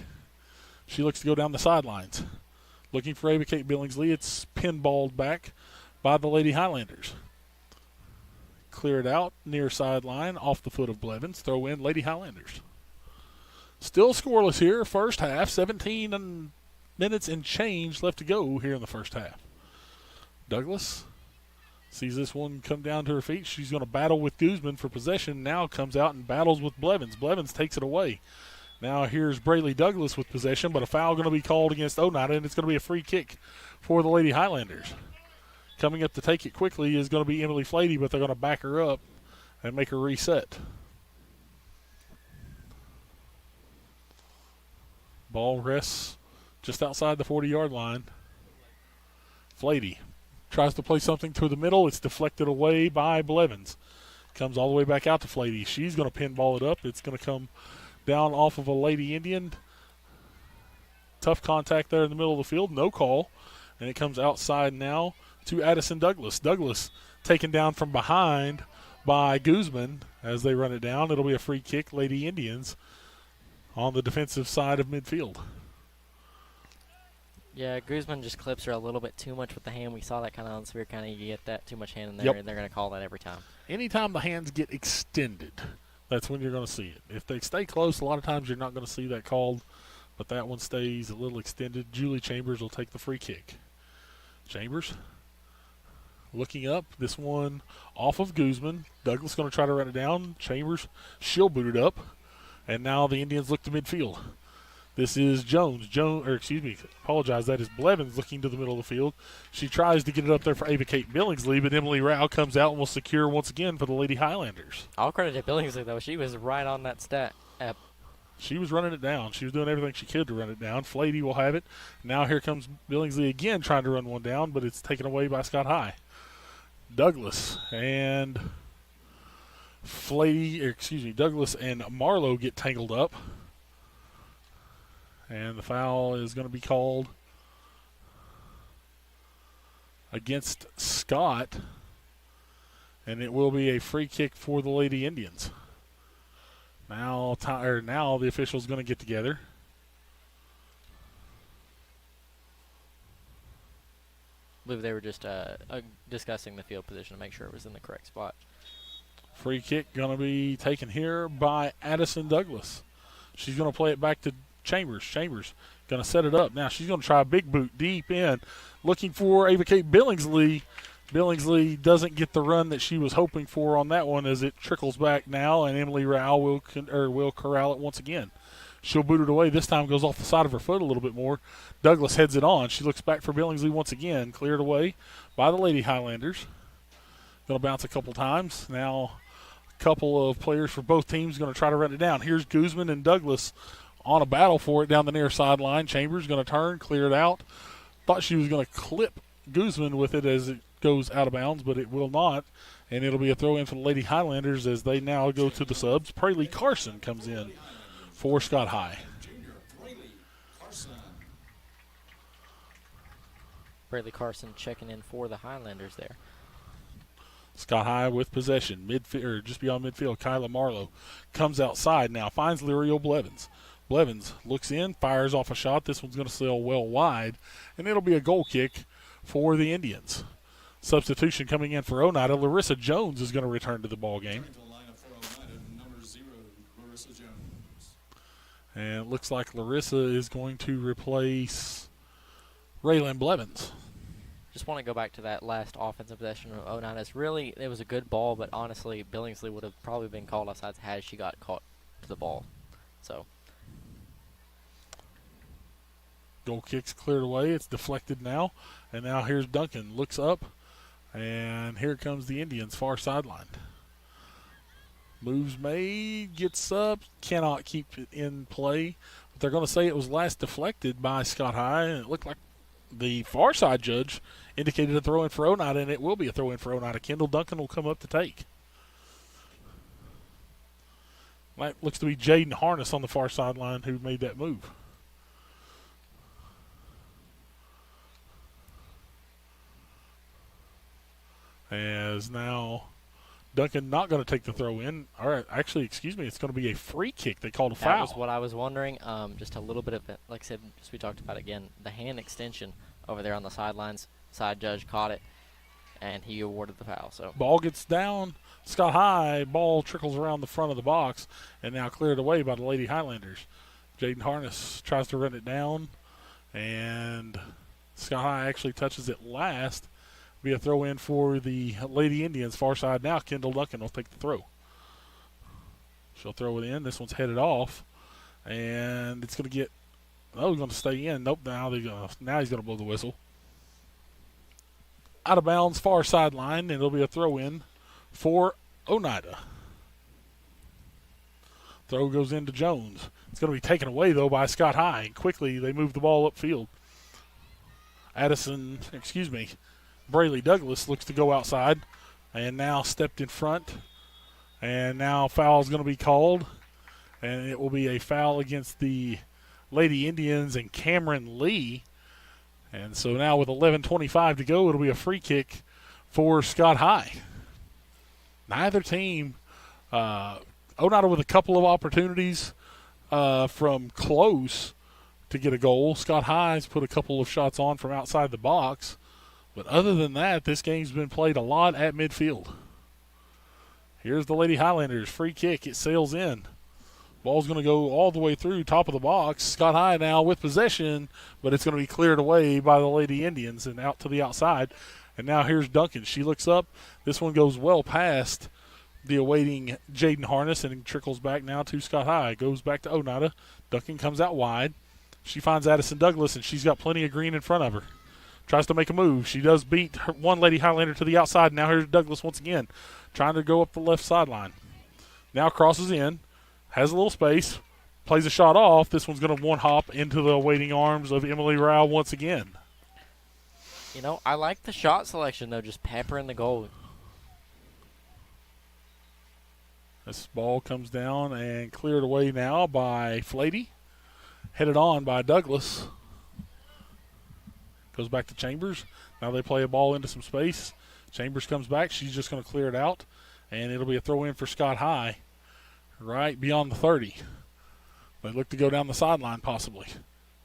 A: She looks to go down the sidelines. Looking for Ava Kate Billingsley. It's pinballed back by the Lady Highlanders. Cleared out near sideline off the foot of Blevins. Throw in Lady Highlanders. Still scoreless here. First half, 17 minutes and change left to go here in the first half. Douglas sees this one come down to her feet. She's going to battle with Guzman for possession. Now comes out and battles with Blevins. Blevins takes it away. Now here's Brayley Douglas with possession, but a foul going to be called against Oneida, and it's going to be a free kick for the Lady Highlanders. Coming up to take it quickly is going to be Emily Flady, but they're going to back her up and make her reset. Ball rests just outside the 40-yard line. Flady tries to play something to the middle. It's deflected away by Blevins. Comes all the way back out to Flady. She's going to pinball it up. It's going to come down off of a Lady Indian. Tough contact there in the middle of the field. No call. And it comes outside now to Addison Douglas. Douglas taken down from behind by Guzman as they run it down. It'll be a free kick, Lady Indians, on the defensive side of midfield.
K: Yeah, Guzman just clips her a little bit too much with the hand. We saw that kind of on Spear County. You get that too much hand in there, and they're going to call that every time.
A: Anytime the hands get extended, that's when you're going to see it. If they stay close, a lot of times you're not going to see that called, but that one stays a little extended. Julie Chambers will take the free kick. Chambers looking up. This one off of Guzman. Douglas going to try to run it down. Chambers, she'll boot it up, and now the Indians look to midfield. This is Jones. That is Blevins looking to the middle of the field. She tries to get it up there for Ava Kate Billingsley, but Emily Rao comes out and will secure once again for the Lady Highlanders.
K: I'll credit to Billingsley, though. She was right on that stat.
A: She was running it down. She was doing everything she could to run it down. Flady will have it. Now here comes Billingsley again trying to run one down, but it's taken away by Scott High. Douglas and Douglas and Marlowe get tangled up. And the foul is going to be called against Scott. And it will be a free kick for the Lady Indians. Now the official's going to get together.
K: I believe they were just discussing the field position to make sure it was in the correct spot.
A: Free kick going to be taken here by Addison Douglas. She's going to play it back to Chambers. Chambers going to set it up. Now she's going to try a big boot deep in, looking for Ava Kate Billingsley. Billingsley doesn't get the run that she was hoping for on that one as it trickles back now, and Emily Rao will corral it once again. She'll boot it away. This time goes off the side of her foot a little bit more. Douglas heads it on. She looks back for Billingsley once again. Cleared away by the Lady Highlanders. Going to bounce a couple times. Now a couple of players for both teams going to try to run it down. Here's Guzman and Douglas on a battle for it down the near sideline. Chambers going to turn, clear it out. Thought she was going to clip Guzman with it as it goes out of bounds, but it will not. And it'll be a throw in for the Lady Highlanders as they now go to the subs. Praley Carson comes in for Scott High.
K: Braley Carson checking in for the Highlanders there.
A: Scott High with possession, or just beyond midfield. Kyla Marlowe comes outside now, finds Lirio Blevins. Blevins looks in, fires off a shot. This one's going to sail well wide, and it'll be a goal kick for the Indians. Substitution coming in for Oneida. Larissa Jones is going to return to the ball game. And it looks like Larissa is going to replace Raylan Blevins.
K: Just want to go back to that last offensive possession of Oneida's. Really, it was a good ball, but honestly, Billingsley would have probably been called offsides had she got caught to the ball. So,
A: goal kick's cleared away. It's deflected now. And now here's Duncan. Looks up. And here comes the Indians, far sideline. Moves made, gets up, cannot keep it in play. But they're going to say it was last deflected by Scott High, and it looked like the far side judge indicated a throw in for Oneida, and it will be a throw in for Oneida. Kendall Duncan will come up to take. That looks to be Jaden Harness on the far sideline who made that move. As now Duncan not going to take the throw in. All right, actually, excuse me, it's going to be a free kick. They called a foul.
K: That was what I was wondering. Just a little bit of it, like I said, just we talked about again, the hand extension over there on the sidelines. Side judge caught it, and he awarded the foul. So
A: ball gets down. Scott High, ball trickles around the front of the box, and now cleared away by the Lady Highlanders. Jaden Harness tries to run it down, and Scott High actually touches it last. Be a throw in for the Lady Indians far side now. Kendall Duncan will take the throw. She'll throw it in. This one's headed off, and it's going to get. Oh, he's going to stay in. Nope. Now he's going to blow the whistle. Out of bounds, far sideline, and it'll be a throw in for Oneida. Throw goes into Jones. It's going to be taken away though by Scott High. And quickly they move the ball upfield. Brayley Douglas looks to go outside and now stepped in front. And now foul is going to be called. And it will be a foul against the Lady Indians and Cameron Lee. And so now with 11:25 to go, it'll be a free kick for Scott High. Neither team, Oneida with a couple of opportunities from close to get a goal. Scott High's put a couple of shots on from outside the box. But other than that, this game's been played a lot at midfield. Here's the Lady Highlanders. Free kick. It sails in. Ball's going to go all the way through top of the box. Scott High now with possession, but it's going to be cleared away by the Lady Indians and out to the outside. And now here's Duncan. She looks up. This one goes well past the awaiting Jaden Harness and trickles back now to Scott High. Goes back to Oneida. Duncan comes out wide. She finds Addison Douglas, and she's got plenty of green in front of her. Tries to make a move. She does beat one Lady Highlander to the outside. Now here's Douglas once again, trying to go up the left sideline. Now crosses in, has a little space, plays a shot off. This one's going to one-hop into the waiting arms of Emily Rao once again.
K: You know, I like the shot selection, though, just peppering the goal.
A: This ball comes down and cleared away now by Flady. Headed on by Douglas. Goes back to Chambers. Now they play a ball into some space. Chambers comes back. She's just going to clear it out. And it'll be a throw in for Scott High right beyond the 30. They look to go down the sideline possibly.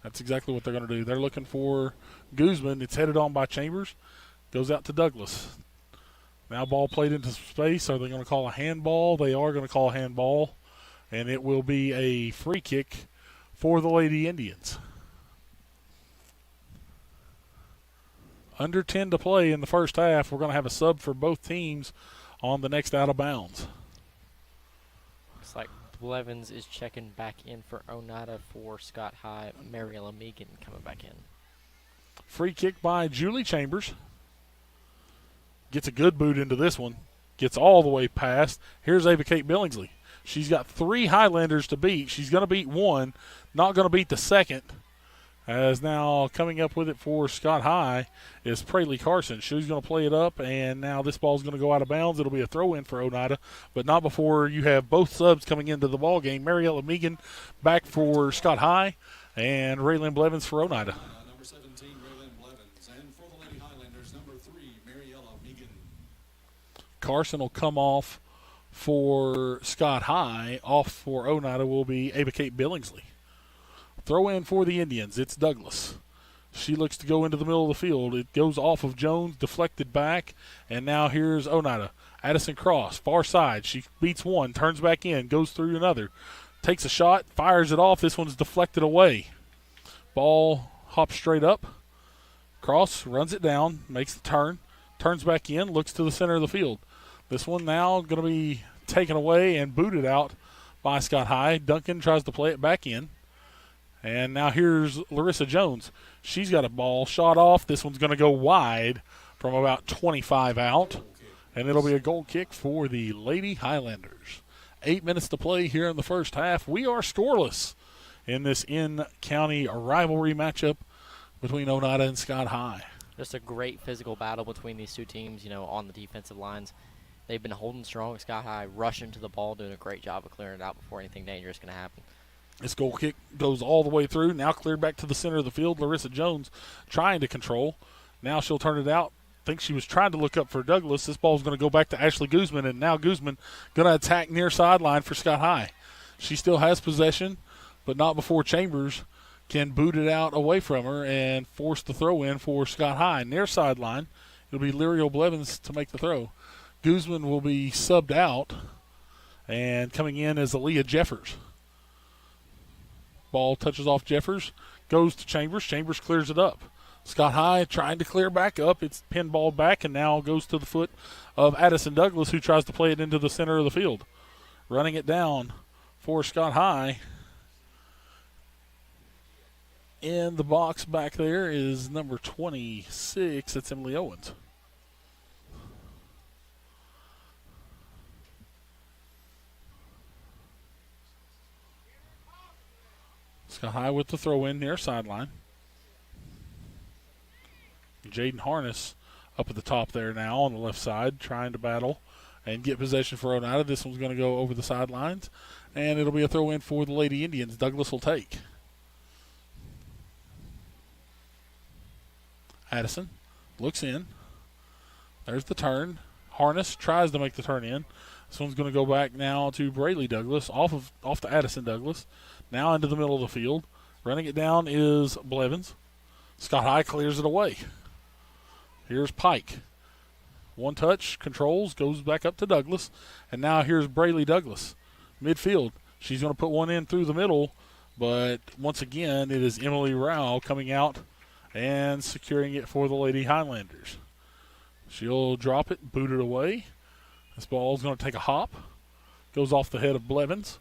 A: That's exactly what they're going to do. They're looking for Guzman. It's headed on by Chambers. Goes out to Douglas. Now ball played into some space. Are they going to call a handball? They are going to call a handball. and it will be a free kick for the Lady Indians. Under 10 to play in the first half. We're going to have a sub for both teams on the next out of bounds.
K: Looks like Blevins is checking back in for Oneida for Scott High. Mariella Megan coming back in.
A: Free kick by Julie Chambers. Gets a good boot into this one. Gets all the way past. Here's Ava Kate Billingsley. She's got 3 Highlanders to beat. She's going to beat one, not going to beat the second. As now coming up with it for Scott High is Praley Carson. She's going to play it up, and now this ball's going to go out of bounds. It'll be a throw-in for Oneida, but not before you have both subs coming into the ball game. Mariella Megan back for Scott High, and Raylyn Blevins for Oneida.
R: Number 17, Raylyn Blevins. And for the Lady Highlanders, number 3, Mariella Megan.
A: Carson will come off for Scott High. Off for Oneida will be Ava Kate Billingsley. Throw in for the Indians. It's Douglas. She looks to go into the middle of the field. It goes off of Jones, deflected back, and now here's Oneida. Addison Cross, far side. She beats one, turns back in, goes through another. Takes a shot, fires it off. This one's deflected away. Ball hops straight up. Cross runs it down, makes the turn, turns back in, looks to the center of the field. This one now going to be taken away and booted out by Scott High. Duncan tries to play it back in. And now here's Larissa Jones. She's got a ball shot off. This one's going to go wide from about 25 out. And it'll be a goal kick for the Lady Highlanders. 8 minutes to play here in the first half. We are scoreless in this in-county rivalry matchup between Oneida and Scott High.
K: Just a great physical battle between these two teams, on the defensive lines. They've been holding strong. Scott High rushing to the ball, doing a great job of clearing it out before anything dangerous can happen.
A: This goal kick goes all the way through. Now cleared back to the center of the field. Larissa Jones trying to control. Now she'll turn it out. Think she was trying to look up for Douglas. This ball's going to go back to Ashley Guzman, and now Guzman going to attack near sideline for Scott High. She still has possession, but not before Chambers can boot it out away from her and force the throw in for Scott High. Near sideline, it'll be Lyrio Blevins to make the throw. Guzman will be subbed out, and coming in is Aaliyah Jeffers. Ball touches off Jeffers, goes to Chambers. Chambers clears it up. Scott High trying to clear back up. It's pinballed back and now goes to the foot of Addison Douglas, who tries to play it into the center of the field. Running it down for Scott High. In the box back there is number 26. That's Emily Owens. Scott High with the throw-in near sideline. Jaden Harness up at the top there now on the left side, trying to battle and get possession for Oneida. This one's going to go over the sidelines, and it'll be a throw-in for the Lady Indians. Douglas will take. Addison looks in. There's the turn. Harness tries to make the turn in. This one's going to go back now to Braley Douglas, off to Addison Douglas. Now into the middle of the field. Running it down is Blevins. Scott High clears it away. Here's Pike. One touch, controls, goes back up to Douglas. And now here's Braley Douglas. Midfield. She's going to put one in through the middle. But once again, it is Emily Rao coming out and securing it for the Lady Highlanders. She'll drop it, boot it away. This ball is going to take a hop. Goes off the head of Blevins.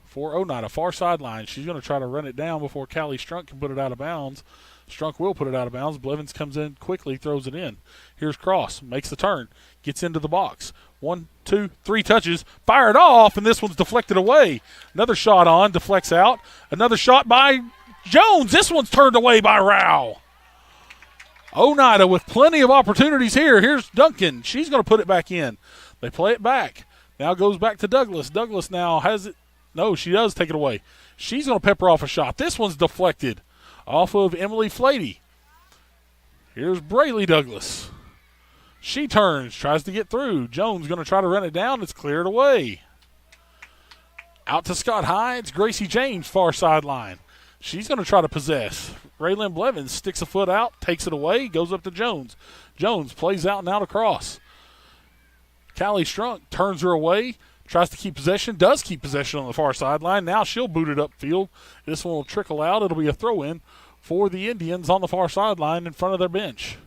A: For Oneida, far sideline. She's going to try to run it down before Callie Strunk can put it out of bounds. Strunk will put it out of bounds. Blevins comes in quickly, throws it in. Here's Cross, makes the turn, gets into the box. 1, 2, 3 touches, fired off, and this one's deflected away. Another shot on, deflects out. Another shot by Jones. This one's turned away by Rao. Oneida with plenty of opportunities here. Here's Duncan. She's going to put it back in. They play it back. Now goes back to Douglas. Douglas now has it. No, she does take it away. She's going to pepper off a shot. This one's deflected off of Emily Flady. Here's Braley Douglas. She turns, tries to get through. Jones going to try to run it down. It's cleared away. Out to Scott High. It's Gracie James, far sideline. She's going to try to possess. Raylyn Blevins sticks a foot out, takes it away, goes up to Jones. Jones plays out and out across. Callie Strunk turns her away, Tries to keep possession, does keep possession on the far sideline. Now she'll boot it upfield. This one will trickle out. It'll be a throw-in for the Indians on the far sideline in front of their bench.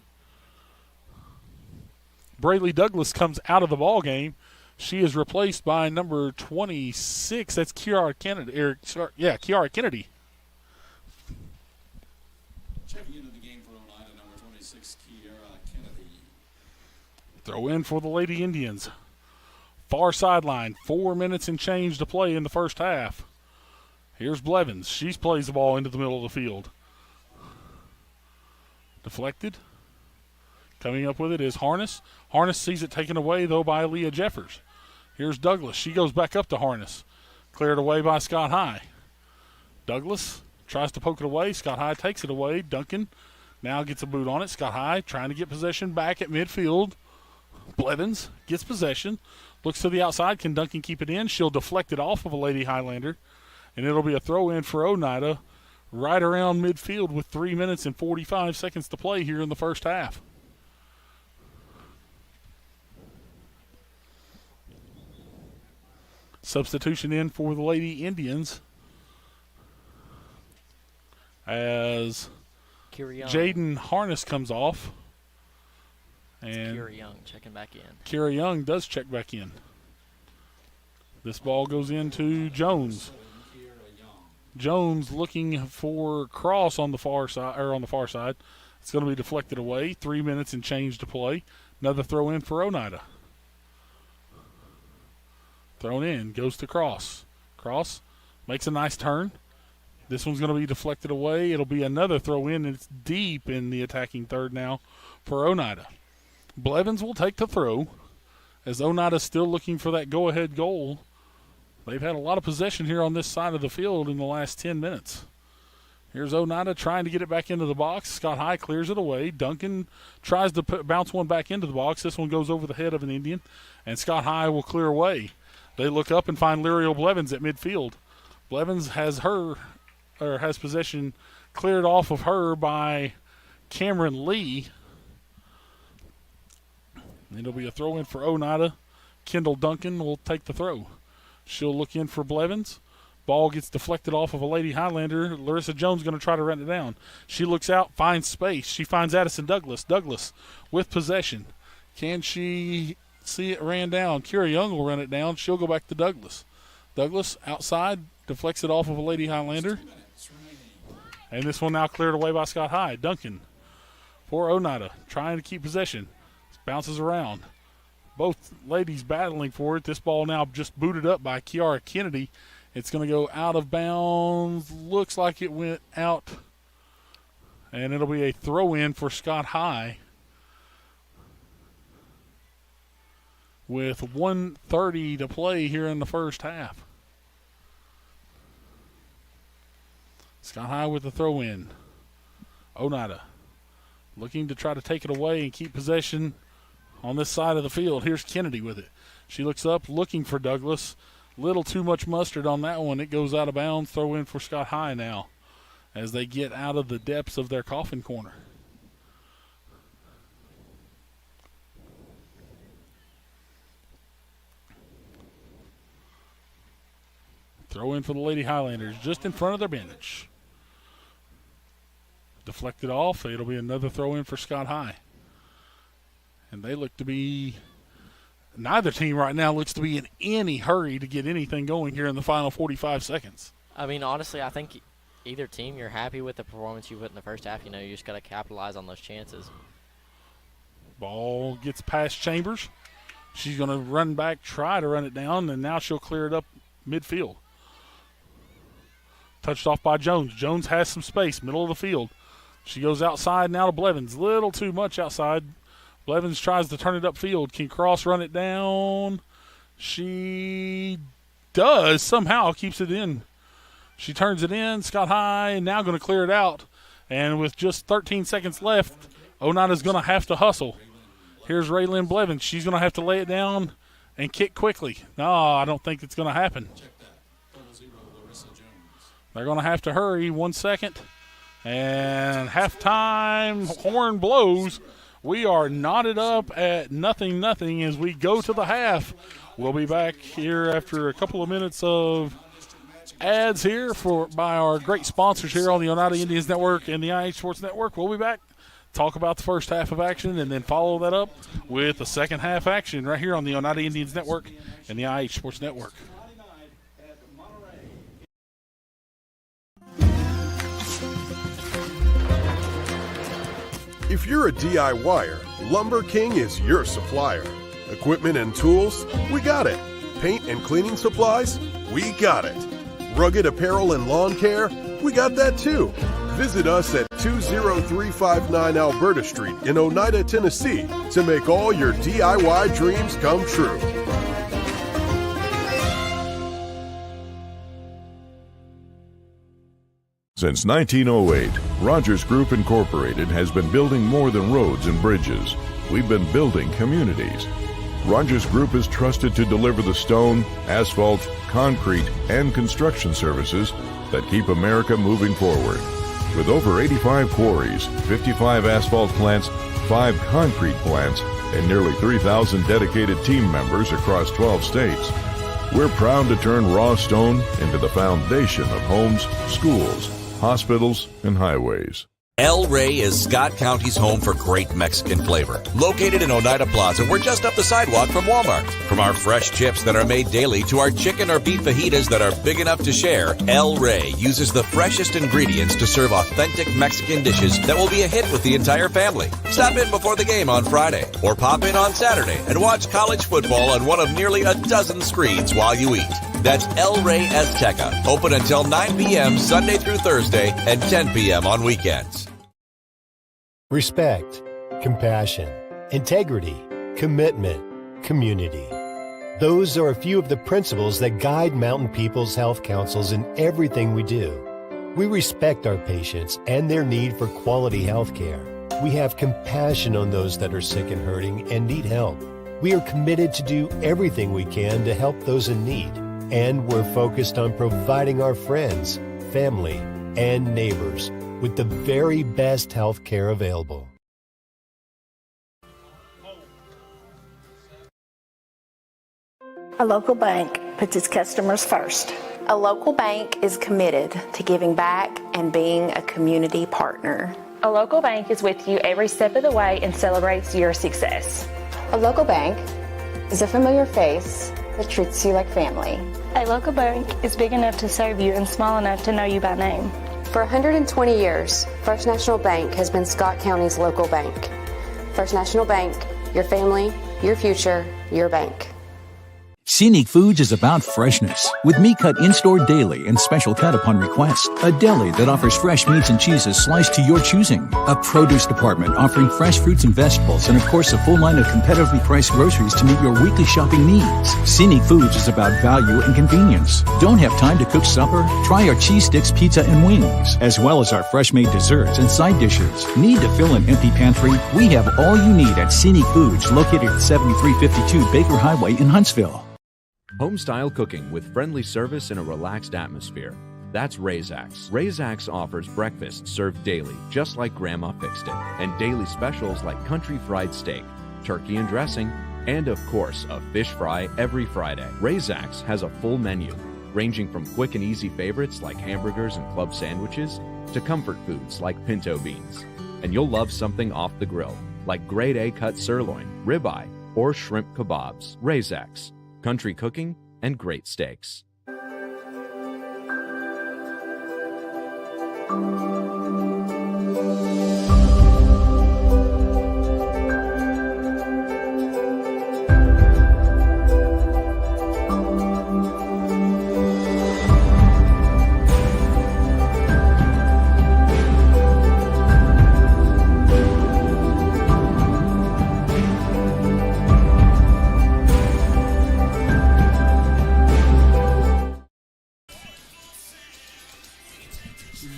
A: Brayley Douglas comes out of the ball game. She is replaced by number 26. That's Kiara Kennedy. Kiara Kennedy.
R: Checking into the game for Oneida, number 26, Kiara Kennedy.
A: Throw in for the Lady Indians. Far sideline, 4 minutes and change to play in the first half. Here's Blevins. She plays the ball into the middle of the field. Deflected. Coming up with it is Harness. Harness sees it taken away, though, by Leah Jeffers. Here's Douglas. She goes back up to Harness. Cleared away by Scott High. Douglas tries to poke it away. Scott High takes it away. Duncan now gets a boot on it. Scott High trying to get possession back at midfield. Blevins gets possession. Looks to the outside. Can Duncan keep it in? She'll deflect it off of a Lady Highlander. And it'll be a throw-in for Oneida right around midfield with 3 minutes and 45 seconds to play here in the first half. Substitution in for the Lady Indians as Jaden Harness comes off. And
K: Kira Young checking back in.
A: Kira Young does check back in. This ball goes into Jones. Jones looking for cross on the far side. It's going to be deflected away. 3 minutes and change to play. Another throw in for Oneida. Thrown in, goes to Cross. Cross makes a nice turn. This one's going to be deflected away. It'll be another throw in, and it's deep in the attacking third now for Oneida. Blevins will take the throw as Oneida's still looking for that go-ahead goal. They've had a lot of possession here on this side of the field in the last 10 minutes. Here's Oneida trying to get it back into the box. Scott High clears it away. Duncan tries to bounce one back into the box. This one goes over the head of an Indian, and Scott High will clear away. They look up and find Lyriel Blevins at midfield. Blevins has possession cleared off of her by Cameron Lee. It'll be a throw in for Oneida. Kendall Duncan will take the throw. She'll look in for Blevins. Ball gets deflected off of a Lady Highlander. Larissa Jones going to try to run it down. She looks out, finds space. She finds Addison Douglas. Douglas with possession. Can she see it ran down? Kira Young will run it down. She'll go back to Douglas. Douglas outside, deflects it off of a Lady Highlander. And this one now cleared away by Scott High. Duncan for Oneida, trying to keep possession. Bounces around. Both ladies battling for it. This ball now just booted up by Kiara Kennedy. It's going to go out of bounds. Looks like it went out. And it'll be a throw-in for Scott High. With 1:30 to play here in the first half. Scott High with the throw-in. Oneida looking to try to take it away and keep possession on this side of the field. Here's Kennedy with it. She looks up, looking for Douglas. Little too much mustard on that one. It goes out of bounds. Throw in for Scott High now as they get out of the depths of their coffin corner. Throw in for the Lady Highlanders just in front of their bench. Deflected off. It'll be another throw in for Scott High. And they look to be, neither team right now looks to be in any hurry to get anything going here in the final 45 seconds.
K: I mean, honestly, I think either team, you're happy with the performance you put in the first half. You know, you just got to capitalize on those chances.
A: Ball gets past Chambers. She's going to run back, try to run it down, and now she'll clear it up midfield. Touched off by Jones. Jones has some space, middle of the field. She goes outside now to Blevins. Little too much outside. Blevins tries to turn it upfield. Can Cross run it down? She does. Somehow keeps it in. She turns it in. Scott High now going to clear it out. And with just 13 seconds left, Oneida's going to have to hustle. Here's Raylyn Blevins. She's going to have to lay it down and kick quickly. No, I don't think it's going to happen. They're going to have to hurry. 1 second. And halftime horn blows. We are knotted up at 0-0 as we go to the half. We'll be back here after a couple of minutes of ads here by our great sponsors here on the Oneida Indians Network and the IH Sports Network. We'll be back, talk about the first half of action, and then follow that up with the second half action right here on the Oneida Indians Network and the IH Sports Network.
S: If you're a DIYer, Lumber King is your supplier. Equipment and tools? We got it. Paint and cleaning supplies? We got it. Rugged apparel and lawn care? We got that too. Visit us at 20359 Alberta Street in Oneida, Tennessee to make all your DIY dreams come true.
H: Since 1908, Rogers Group Incorporated has been building more than roads and bridges. We've been building communities. Rogers Group is trusted to deliver the stone, asphalt, concrete, and construction services that keep America moving forward. With over 85 quarries, 55 asphalt plants, 5 concrete plants, and nearly 3,000 dedicated team members across 12 states, we're proud to turn raw stone into the foundation of homes, schools, hospitals, and highways.
G: El Rey is Scott County's home for great Mexican flavor. Located in Oneida Plaza, we're just up the sidewalk from Walmart. From our fresh chips that are made daily to our chicken or beef fajitas that are big enough to share, El Rey uses the freshest ingredients to serve authentic Mexican dishes that will be a hit with the entire family. Stop in before the game on Friday or pop in on Saturday and watch college football on one of nearly a dozen screens while you eat. That's El Rey Azteca, open until 9 p.m. Sunday through Thursday and 10 p.m. on weekends.
L: Respect, compassion, integrity, commitment, community. Those are a few of the principles that guide Mountain People's Health Councils in everything we do. We respect our patients and their need for quality health care. We have compassion on those that are sick and hurting and need help. We are committed to do everything we can to help those in need. And we're focused on providing our friends, family, and neighbors with the very best health care available.
M: A local bank puts its customers first.
N: A local bank is committed to giving back and being a community partner.
O: A local bank is with you every step of the way and celebrates your success.
P: A local bank is a familiar face that treats you like family.
T: A local bank is big enough to serve you and small enough to know you by name.
P: For 120 years, First National Bank has been Scott County's local bank. First National Bank, your family, your future, your bank.
F: Scenic Foods is about freshness. With meat cut in-store daily and special cut upon request. A deli that offers fresh meats and cheeses sliced to your choosing. A produce department offering fresh fruits and vegetables. And of course, a full line of competitively priced groceries to meet your weekly shopping needs. Scenic Foods is about value and convenience. Don't have time to cook supper? Try our cheese sticks, pizza, and wings, as well as our fresh-made desserts and side dishes. Need to fill an empty pantry? We have all you need at Scenic Foods, located at 7352 Baker Highway in Huntsville.
I: Home-style cooking with friendly service in a relaxed atmosphere. That's Razax. Razax offers breakfast served daily, just like Grandma fixed it, and daily specials like country fried steak, turkey and dressing, and of course, a fish fry every Friday. Razax has a full menu, ranging from quick and easy favorites like hamburgers and club sandwiches, to comfort foods like pinto beans. And you'll love something off the grill, like grade A cut sirloin, ribeye, or shrimp kebabs. Razax. Country cooking and great steaks.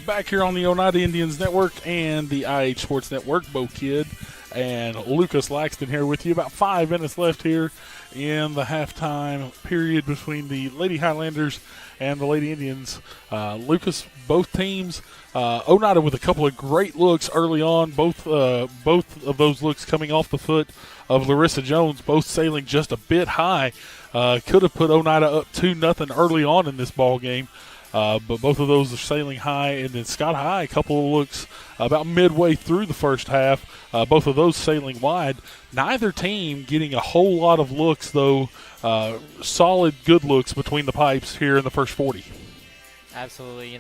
A: Back here on the Oneida Indians Network and the IH Sports Network, Bo Kidd and Lucas Laxton here with you. About 5 minutes left here in the halftime period between the Lady Highlanders and the Lady Indians. Lucas, both teams, Oneida with a couple of great looks early on, both of those looks coming off the foot of Larissa Jones, both sailing just a bit high. Could have put Oneida up 2-0 early on in this ball game. But both of those are sailing high, and then Scott High, a couple of looks about midway through the first half, both of those sailing wide. Neither team getting a whole lot of looks, though, solid, good looks between the pipes here in the first 40.
K: Absolutely.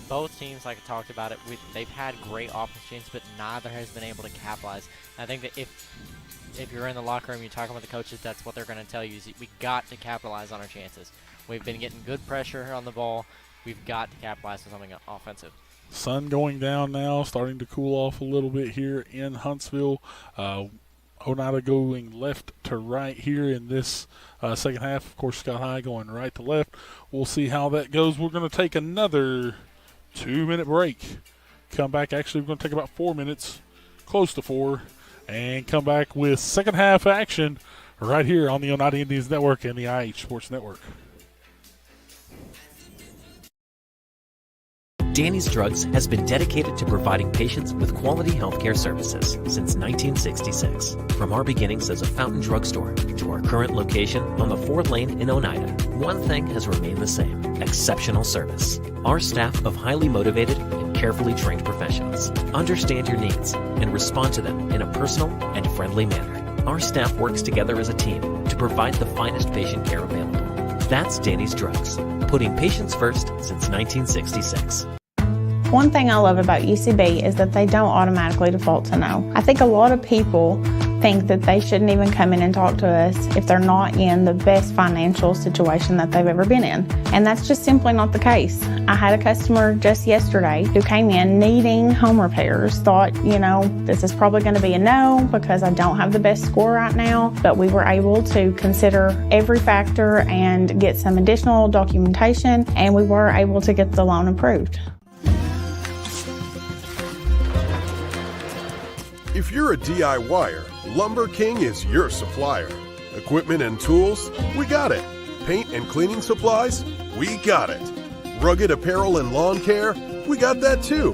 K: Both teams, like I talked about it, they've had great opportunities, but neither has been able to capitalize. I think that if you're in the locker room, you're talking with the coaches, that's what they're going to tell you, is we got to capitalize on our chances. We've been getting good pressure on the ball. We've got to capitalize on something offensive. Sun
A: going down now, starting to cool off a little bit here in Huntsville. Oneida going left to right here in this second half. Of course, Scott High going right to left. We'll see how that goes. We're going to take another 2-minute break. Come back. Actually, we're going to take about 4 minutes, close to 4, and come back with second half action right here on the Oneida Indians Network and the IH Sports Network.
E: Danny's Drugs has been dedicated to providing patients with quality healthcare services since 1966. From our beginnings as a fountain drugstore to our current location on the 4th Lane in Oneida, one thing has remained the same: exceptional service. Our staff of highly motivated and carefully trained professionals understand your needs and respond to them in a personal and friendly manner. Our staff works together as a team to provide the finest patient care available. That's Danny's Drugs, putting patients first since 1966.
Q: One thing I love about UCB is that they don't automatically default to no. I think a lot of people think that they shouldn't even come in and talk to us if they're not in the best financial situation that they've ever been in. And that's just simply not the case. I had a customer just yesterday who came in needing home repairs, thought, this is probably going to be a no because I don't have the best score right now, but we were able to consider every factor and get some additional documentation, and we were able to get the loan approved.
S: If you're a DIYer, Lumber King is your supplier. Equipment and tools, we got it. Paint and cleaning supplies, we got it. Rugged apparel and lawn care, we got that too.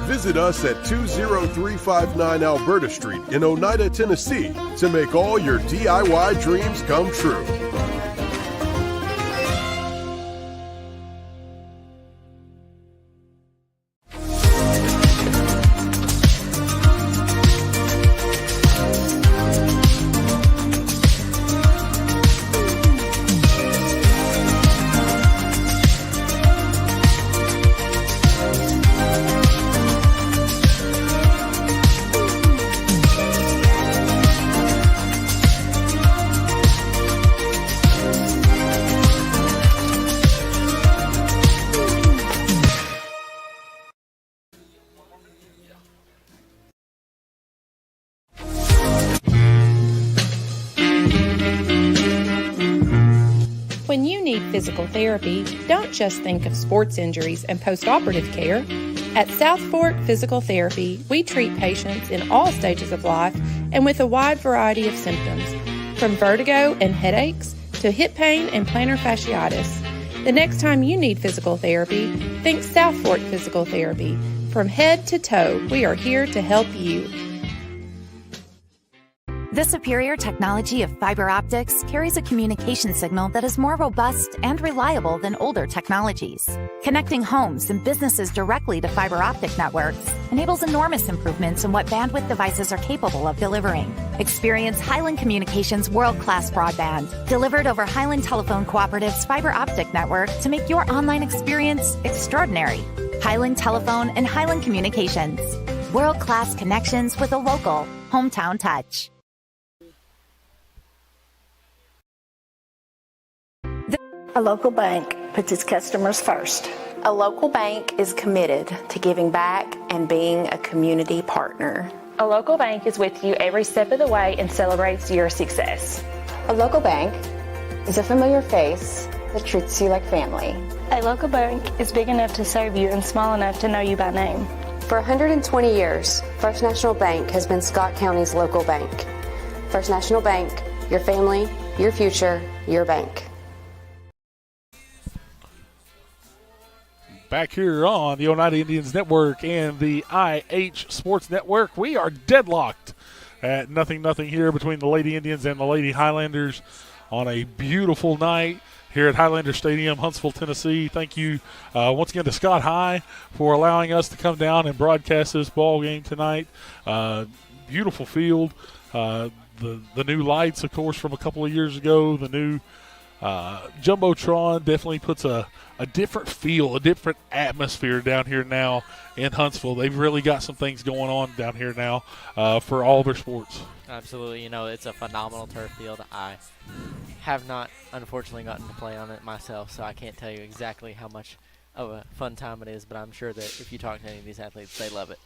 S: Visit us at 20359 Alberta Street in Oneida, Tennessee to make all your DIY dreams come true.
D: When you need physical therapy, don't just think of sports injuries and post-operative care. At South Fork Physical Therapy, we treat patients in all stages of life and with a wide variety of symptoms, from vertigo and headaches to hip pain and plantar fasciitis. The next time you need physical therapy, think South Fork Physical Therapy. From head to toe, we are here to help you.
J: The superior technology of fiber optics carries a communication signal that is more robust and reliable than older technologies. Connecting homes and businesses directly to fiber optic networks enables enormous improvements in what bandwidth devices are capable of delivering. Experience Highland Communications' world-class broadband, delivered over Highland Telephone Cooperative's fiber optic network to make your online experience extraordinary. Highland Telephone and Highland Communications. World-class connections with a local, hometown touch.
M: A local bank puts its customers first.
N: A local bank is committed to giving back and being a community partner.
O: A local bank is with you every step of the way and celebrates your success.
P: A local bank is a familiar face that treats you like family.
T: A local bank is big enough to serve you and small enough to know you by name.
P: For 120 years, First National Bank has been Scott County's local bank. First National Bank, your family, your future, your bank.
N: Back here on the Oneida Indians Network and the IH Sports Network, we are deadlocked at 0-0 here between the Lady Indians and the Lady Highlanders on a beautiful night here at Highlander Stadium, Huntsville, Tennessee. Thank you once again to Scott High for allowing us to come down and broadcast this ball game tonight. Beautiful field. The new lights, of course, from a couple of years ago. The new Jumbotron definitely puts a different feel, a different atmosphere down here now in Huntsville. They've really got some things going on down here now for all their sports.
K: Absolutely. It's a phenomenal turf field. I have not, unfortunately, gotten to play on it myself, so I can't tell you exactly how much of a fun time it is, but I'm sure that if you talk to any of these athletes, they love it.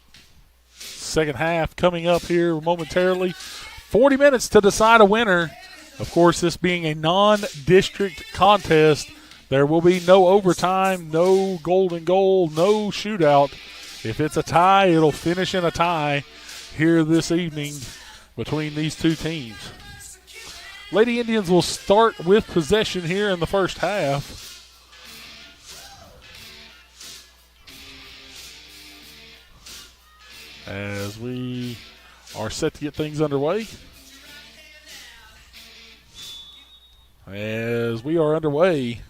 N: Second half coming up here momentarily. 40 minutes to decide a winner. Of course, this being a non-district contest, there will be no overtime, no golden goal, no shootout. If it's a tie, it'll finish in a tie here this evening between these two teams. Lady Indians will start with possession here in the first half. As we are set to get things underway. As we are underway,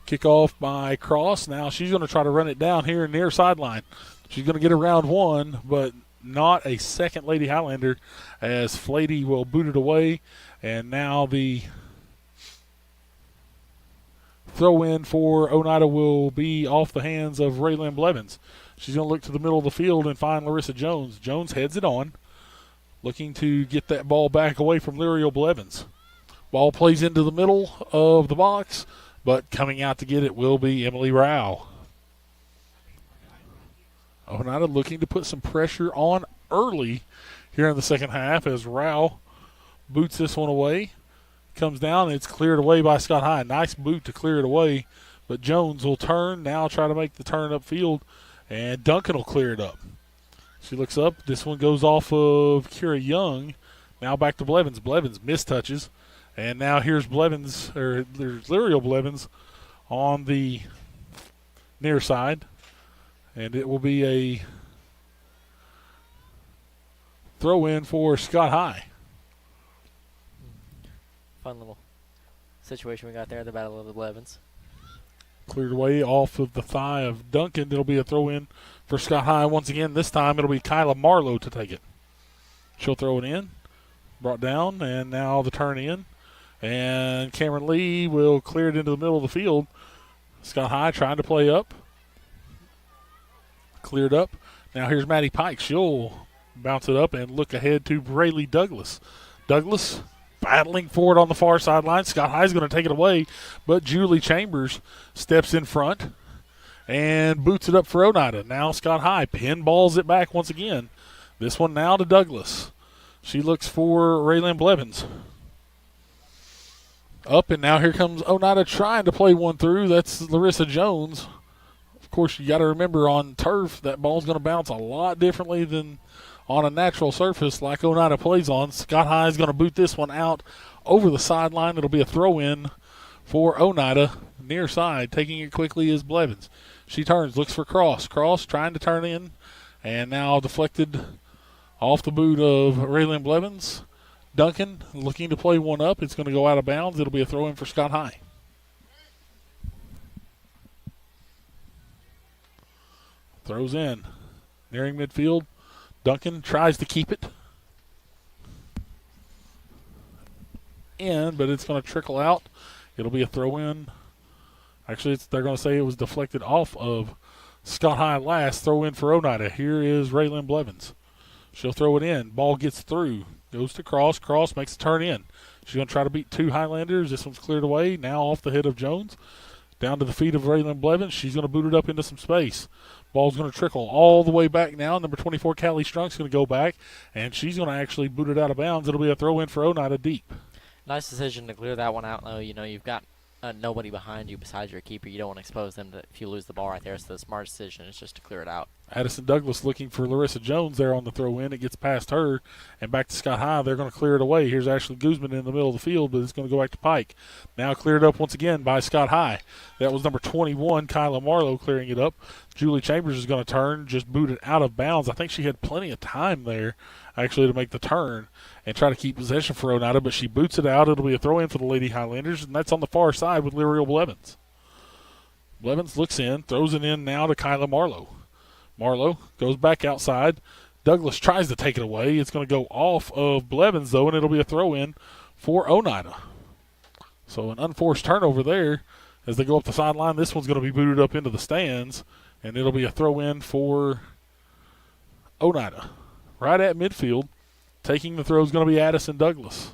N: kickoff by Cross. Now she's going to try to run it down here near sideline. She's going to get around one, but not a second Lady Highlander, as Flady will boot it away. And now the throw in for Oneida will be off the hands of Raylan Blevins. She's going to look to the middle of the field and find Larissa Jones. Jones heads it on, looking to get that ball back away from Lyriel Blevins. Ball plays into the middle of the box, but coming out to get it will be Emily Rao. Oneida looking to put some pressure on early here in the second half as Rao boots this one away. Comes down, and it's cleared away by Scott High. Nice boot to clear it away, but Jones will turn, now try to make the turn upfield, and Duncan will clear it up. She looks up. This one goes off of Kira Young. Now back to Blevins. Blevins mistouches. And now here's Blevins, or there's Lyriel Blevins on the near side. And it will be a throw in for Scott High.
K: Fun little situation we got there, the Battle of the Blevins.
N: Cleared away off of the thigh of Duncan. It'll be a throw in for Scott High once again. This time it'll be Kyla Marlowe to take it. She'll throw it in. Brought down, and now the turn in. And Cameron Lee will clear it into the middle of the field. Scott High trying to play up. Cleared up. Now here's Maddie Pike. She'll bounce it up and look ahead to Braylee Douglas. Douglas battling for it on the far sideline. Scott High's going to take it away, but Julie Chambers steps in front and boots it up for Oneida. Now Scott High pinballs it back once again. This one now to Douglas. She looks for Raylan Blevins. Up, and now here comes Oneida trying to play one through. That's Larissa Jones. Of course, you got to remember on turf, that ball's going to bounce a lot differently than on a natural surface like Oneida plays on. Scott High is going to boot this one out over the sideline. It'll be a throw-in for Oneida near side. Taking it quickly is Blevins. She turns, looks for Cross. Cross trying to turn in, and now deflected off the boot of Raylan Blevins. Duncan looking to play one up. It's going to go out of bounds. It'll be a throw-in for Scott High. Throws in. Nearing midfield. Duncan tries to keep it in, but it's going to trickle out. It'll be a throw-in. Actually, they're going to say it was deflected off of Scott High last. Throw-in for Oneida. Here is Raylan Blevins. She'll throw it in. Ball gets through. Goes to Cross. Cross makes a turn in. She's going to try to beat two Highlanders. This one's cleared away. Now off the head of Jones. Down to the feet of Raylan Blevins. She's going to boot it up into some space. Ball's going to trickle all the way back now. Number 24, Callie Strunk's going to go back, and she's going to actually boot it out of bounds. It'll be a throw-in for Oneida deep.
K: Nice decision to clear that one out, though. You've got nobody behind you besides your keeper. You don't want to expose them if you lose the ball right there. So the smart decision is just to clear it out
N: Addison Douglas looking for Larissa Jones there on the throw in. It gets past her and back to Scott High. They're going to clear it away. Here's Ashley Guzman in the middle of the field, but it's going to go back to Pike. Now cleared up once again by Scott High. That was number 21, Kyla Marlowe, clearing it up. Julie Chambers is going to turn, just booted out of bounds. I think she had plenty of time there actually to make the turn and try to keep possession for Oneida, but she boots it out. It'll be a throw in for the Lady Highlanders, and that's on the far side with Lyriel Blevins. Blevins looks in, throws it in now to Kyla Marlowe. Marlowe goes back outside. Douglas tries to take it away. It's going to go off of Blevins, though, and it'll be a throw-in for Oneida. So an unforced turnover there as they go up the sideline. This one's going to be booted up into the stands, and it'll be a throw-in for Oneida. Right at midfield, taking the throw is going to be Addison Douglas.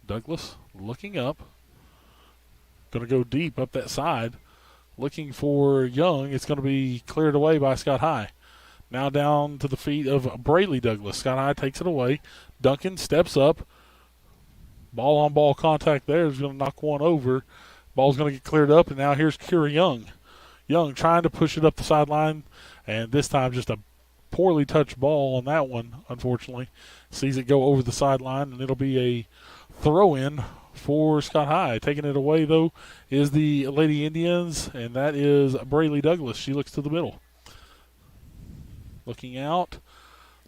N: Douglas looking up. Going to go deep up that side. Looking for Young. It's going to be cleared away by Scott High. Now down to the feet of Braley Douglas. Scott High takes it away. Duncan steps up. Ball-on-ball contact there is going to knock one over. Ball's going to get cleared up, and now here's Kira Young. Young trying to push it up the sideline, and this time just a poorly touched ball on that one, unfortunately. Sees it go over the sideline, and it'll be a throw-in for Scott High. Taking it away, though, is the Lady Indians, and that is Braley Douglas. She looks to the middle. Looking out.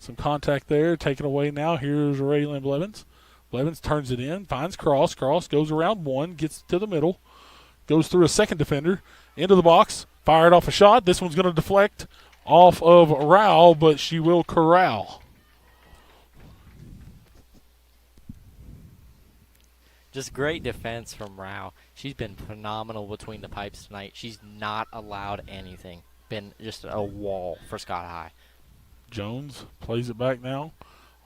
N: Some contact there. Taken away now. Here's Raylan Blevins. Blevins turns it in. Finds Cross. Cross goes around one. Gets to the middle. Goes through a second defender. Into the box. Fired off a shot. This one's going to deflect off of Rao, but she will corral.
K: Just great defense from Rao. She's been phenomenal between the pipes tonight. She's not allowed anything. Been just a wall for Scott High.
N: Jones plays it back now.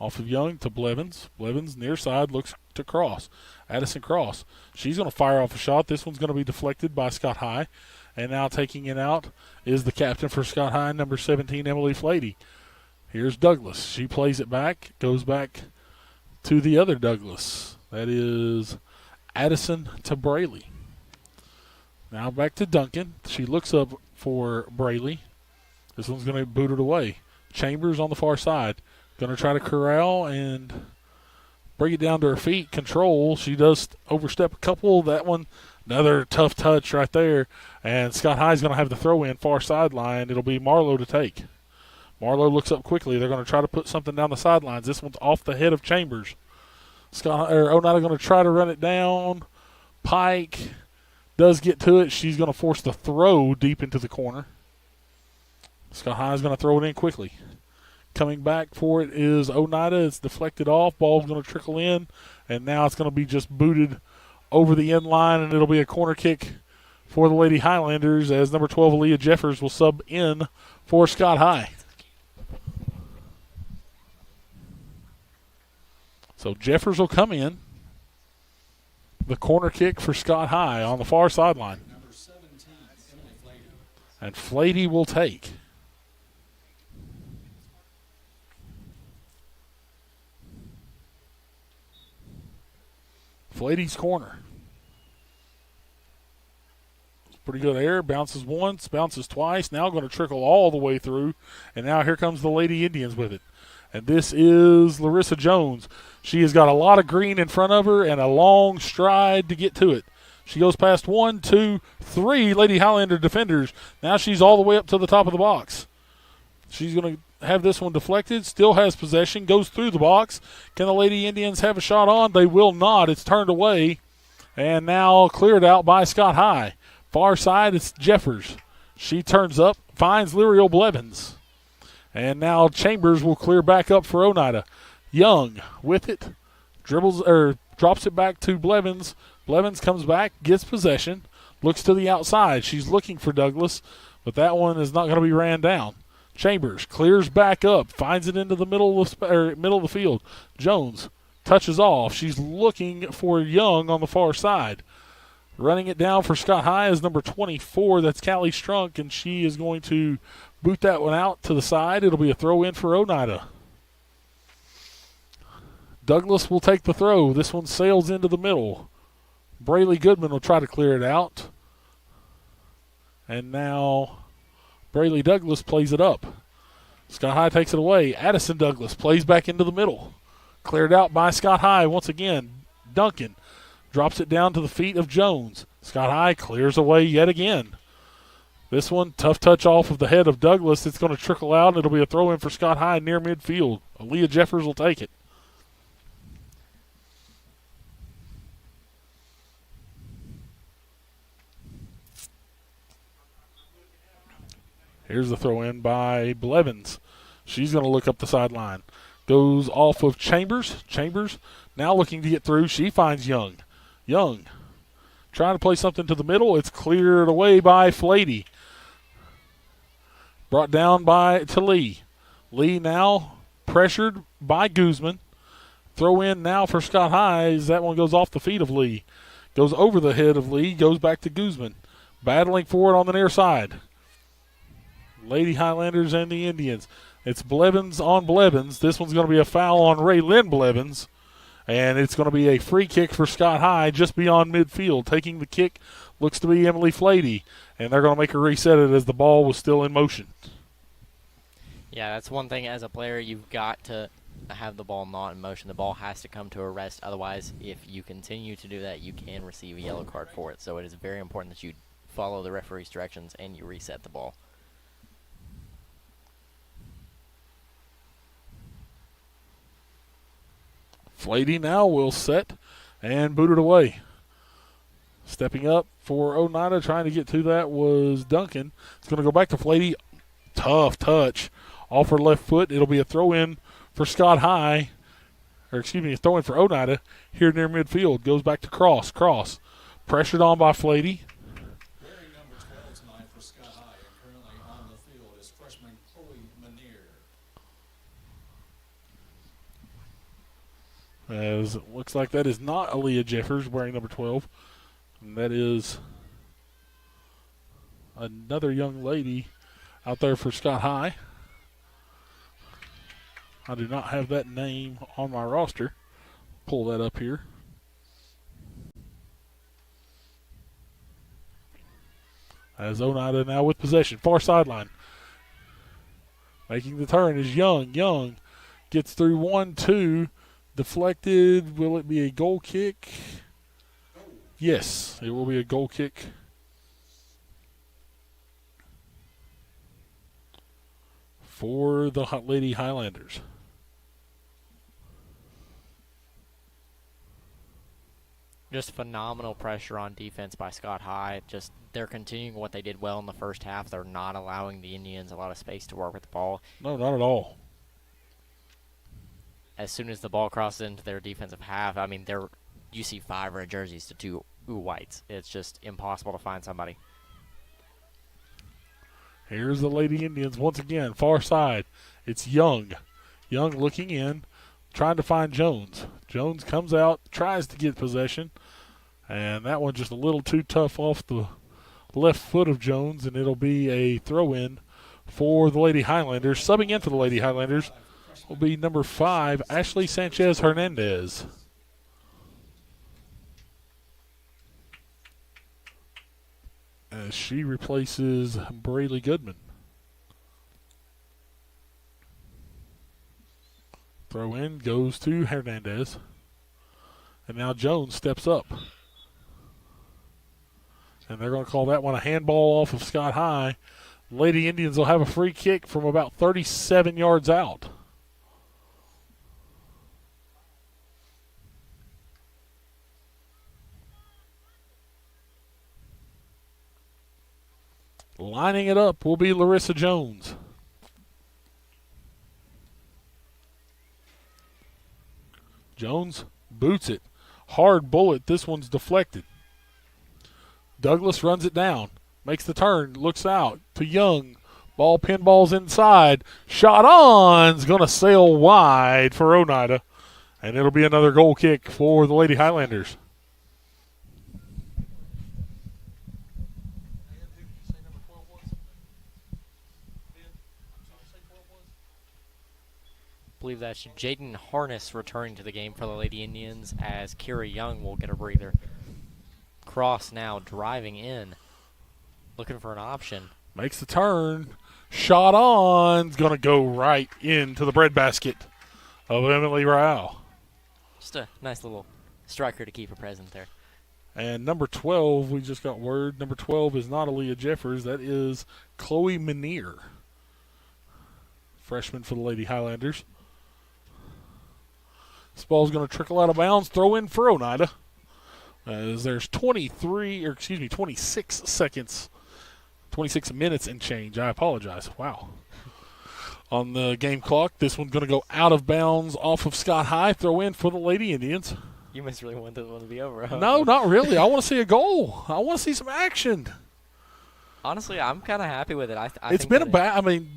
N: Off of Young to Blevins. Blevins near side looks to Cross. Addison Cross. She's going to fire off a shot. This one's going to be deflected by Scott High. And now taking it out is the captain for Scott High, number 17, Emily Flady. Here's Douglas. She plays it back. Goes back to the other Douglas. That is Addison to Braley. Now back to Duncan. She looks up for Braley. This one's going to be booted away. Chambers on the far side. Going to try to corral and bring it down to her feet. Control. She does overstep a couple. That one, another tough touch right there. And Scott High's going to have the throw in far sideline. It'll be Marlowe to take. Marlowe looks up quickly. They're going to try to put something down the sidelines. This one's off the head of Chambers. Oneida going to try to run it down. Pike does get to it. She's going to force the throw deep into the corner. Scott High is going to throw it in quickly. Coming back for it is Oneida. It's deflected off. Ball's going to trickle in, and now it's going to be just booted over the end line, and it'll be a corner kick for the Lady Highlanders as number 12, Aaliyah Jeffers, will sub in for Scott High. So Jeffers will come in. The corner kick for Scott High on the far sideline. And Flady will take. Flady's corner. Pretty good air. Bounces once, bounces twice. Now going to trickle all the way through. And now here comes the Lady Indians with it. And this is Larissa Jones. She has got a lot of green in front of her and a long stride to get to it. She goes past 1, 2, 3 Lady Highlander defenders. Now she's all the way up to the top of the box. She's going to have this one deflected. Still has possession. Goes through the box. Can the Lady Indians have a shot on? They will not. It's turned away. And now cleared out by Scott High. Far side, it's Jeffers. She turns up, finds Lyriel Blevins. And now Chambers will clear back up for Oneida. Young with it, drops it back to Blevins. Blevins comes back, gets possession, looks to the outside. She's looking for Douglas, but that one is not going to be ran down. Chambers clears back up, finds it into the middle of the field. Jones touches off. She's looking for Young on the far side. Running it down for Scott High is number 24. That's Callie Strunk, and she is going to boot that one out to the side. It'll be a throw in for Oneida. Douglas will take the throw. This one sails into the middle. Braley Goodman will try to clear it out. And now Brayley Douglas plays it up. Scott High takes it away. Addison Douglas plays back into the middle. Cleared out by Scott High once again. Duncan drops it down to the feet of Jones. Scott High clears away yet again. This one, tough touch off of the head of Douglas. It's going to trickle out. It'll be a throw in for Scott High near midfield. Aaliyah Jeffers will take it. Here's the throw in by Blevins. She's going to look up the sideline. Goes off of Chambers. Chambers now looking to get through. She finds Young. Young trying to play something to the middle. It's cleared away by Flady. Brought down to Lee. Lee now pressured by Guzman. Throw in now for Scott High as that one goes off the feet of Lee. Goes over the head of Lee. Goes back to Guzman. Battling for it on the near side. Lady Highlanders and the Indians. It's Blevins on Blevins. This one's going to be a foul on Ray Lynn Blevins. And it's going to be a free kick for Scott High just beyond midfield. Taking the kick looks to be Emily Flady. And they're going to make her reset it as the ball was still in motion.
K: Yeah, that's one thing as a player. You've got to have the ball not in motion. The ball has to come to a rest. Otherwise, if you continue to do that, you can receive a yellow card for it. So it is very important that you follow the referee's directions and you reset the ball.
N: Flady now will set and boot it away. Stepping up for Oneida, trying to get to that was Duncan. It's going to go back to Flady. Tough touch off her left foot. It'll be a throw-in for Scott High. A throw-in for Oneida here near midfield. Goes back to Cross. Cross pressured on by Flady.
R: Wearing number 12 tonight for Scott High and currently on the field is freshman Chloe Manier.
N: As it looks like that is not Aaliyah Jeffers wearing number 12. And that is another young lady out there for Scott High. I do not have that name on my roster. Pull that up here. As Oneida now with possession. Far sideline. Making the turn is Young. Young gets through 1-2. Deflected. Will it be a goal kick? Yes, it will be a goal kick. For the Lady Highlanders.
K: Just phenomenal pressure on defense by Scott High. Just they're continuing what they did well in the first half. They're not allowing the Indians a lot of space to work with the ball.
N: No, not at all.
K: As soon as the ball crosses into their defensive half, I mean, you see 5 red jerseys to 2 whites. It's just impossible to find somebody.
N: Here's the Lady Indians once again, far side. It's Young. Young looking in, trying to find Jones. Jones comes out, tries to get possession, and that one just a little too tough off the left foot of Jones, and it'll be a throw-in for the Lady Highlanders. Subbing in for the Lady Highlanders will be number 5, Ashley Sanchez Hernandez. As she replaces Braylee Goodman. Throw in goes to Hernandez. And now Jones steps up. And they're going to call that one a handball off of Scott High. Lady Indians will have a free kick from about 37 yards out. Lining it up will be Larissa Jones. Jones boots it. Hard bullet. This one's deflected. Douglas runs it down. Makes the turn. Looks out to Young. Ball pinballs inside. Shot on's going to sail wide for Oneida. And it'll be another goal kick for the Lady Highlanders.
K: I believe that's Jaden Harness returning to the game for the Lady Indians as Kira Young will get a breather. Cross now driving in. Looking for an option.
N: Makes the turn. Shot on. It's going to go right into the breadbasket of Emily Rao.
K: Just a nice little striker to keep her present there.
N: And number 12, we just got word, number 12 is not Aaliyah Jeffers. That is Chloe Menier, freshman for the Lady Highlanders. This ball's going to trickle out of bounds. Throw in for Oneida. As there's 26 seconds, 26 minutes and change. I apologize. Wow. On the game clock, this one's going to go out of bounds off of Scott High. Throw in for the Lady Indians.
K: You must really want this one to be over. Huh?
N: No, not really. I want to see a goal. I want to see some action.
K: Honestly, I'm kind of happy with it.
N: It's been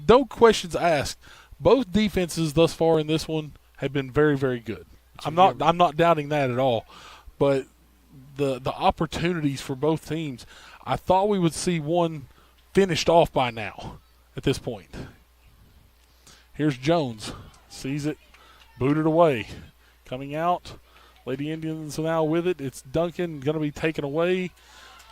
N: no questions asked. Both defenses thus far in this one have been very, very good. I'm not doubting that at all. But the opportunities for both teams, I thought we would see one finished off by now at this point. Here's Jones. Sees it. Booted away. Coming out. Lady Indians now with it. It's Duncan going to be taken away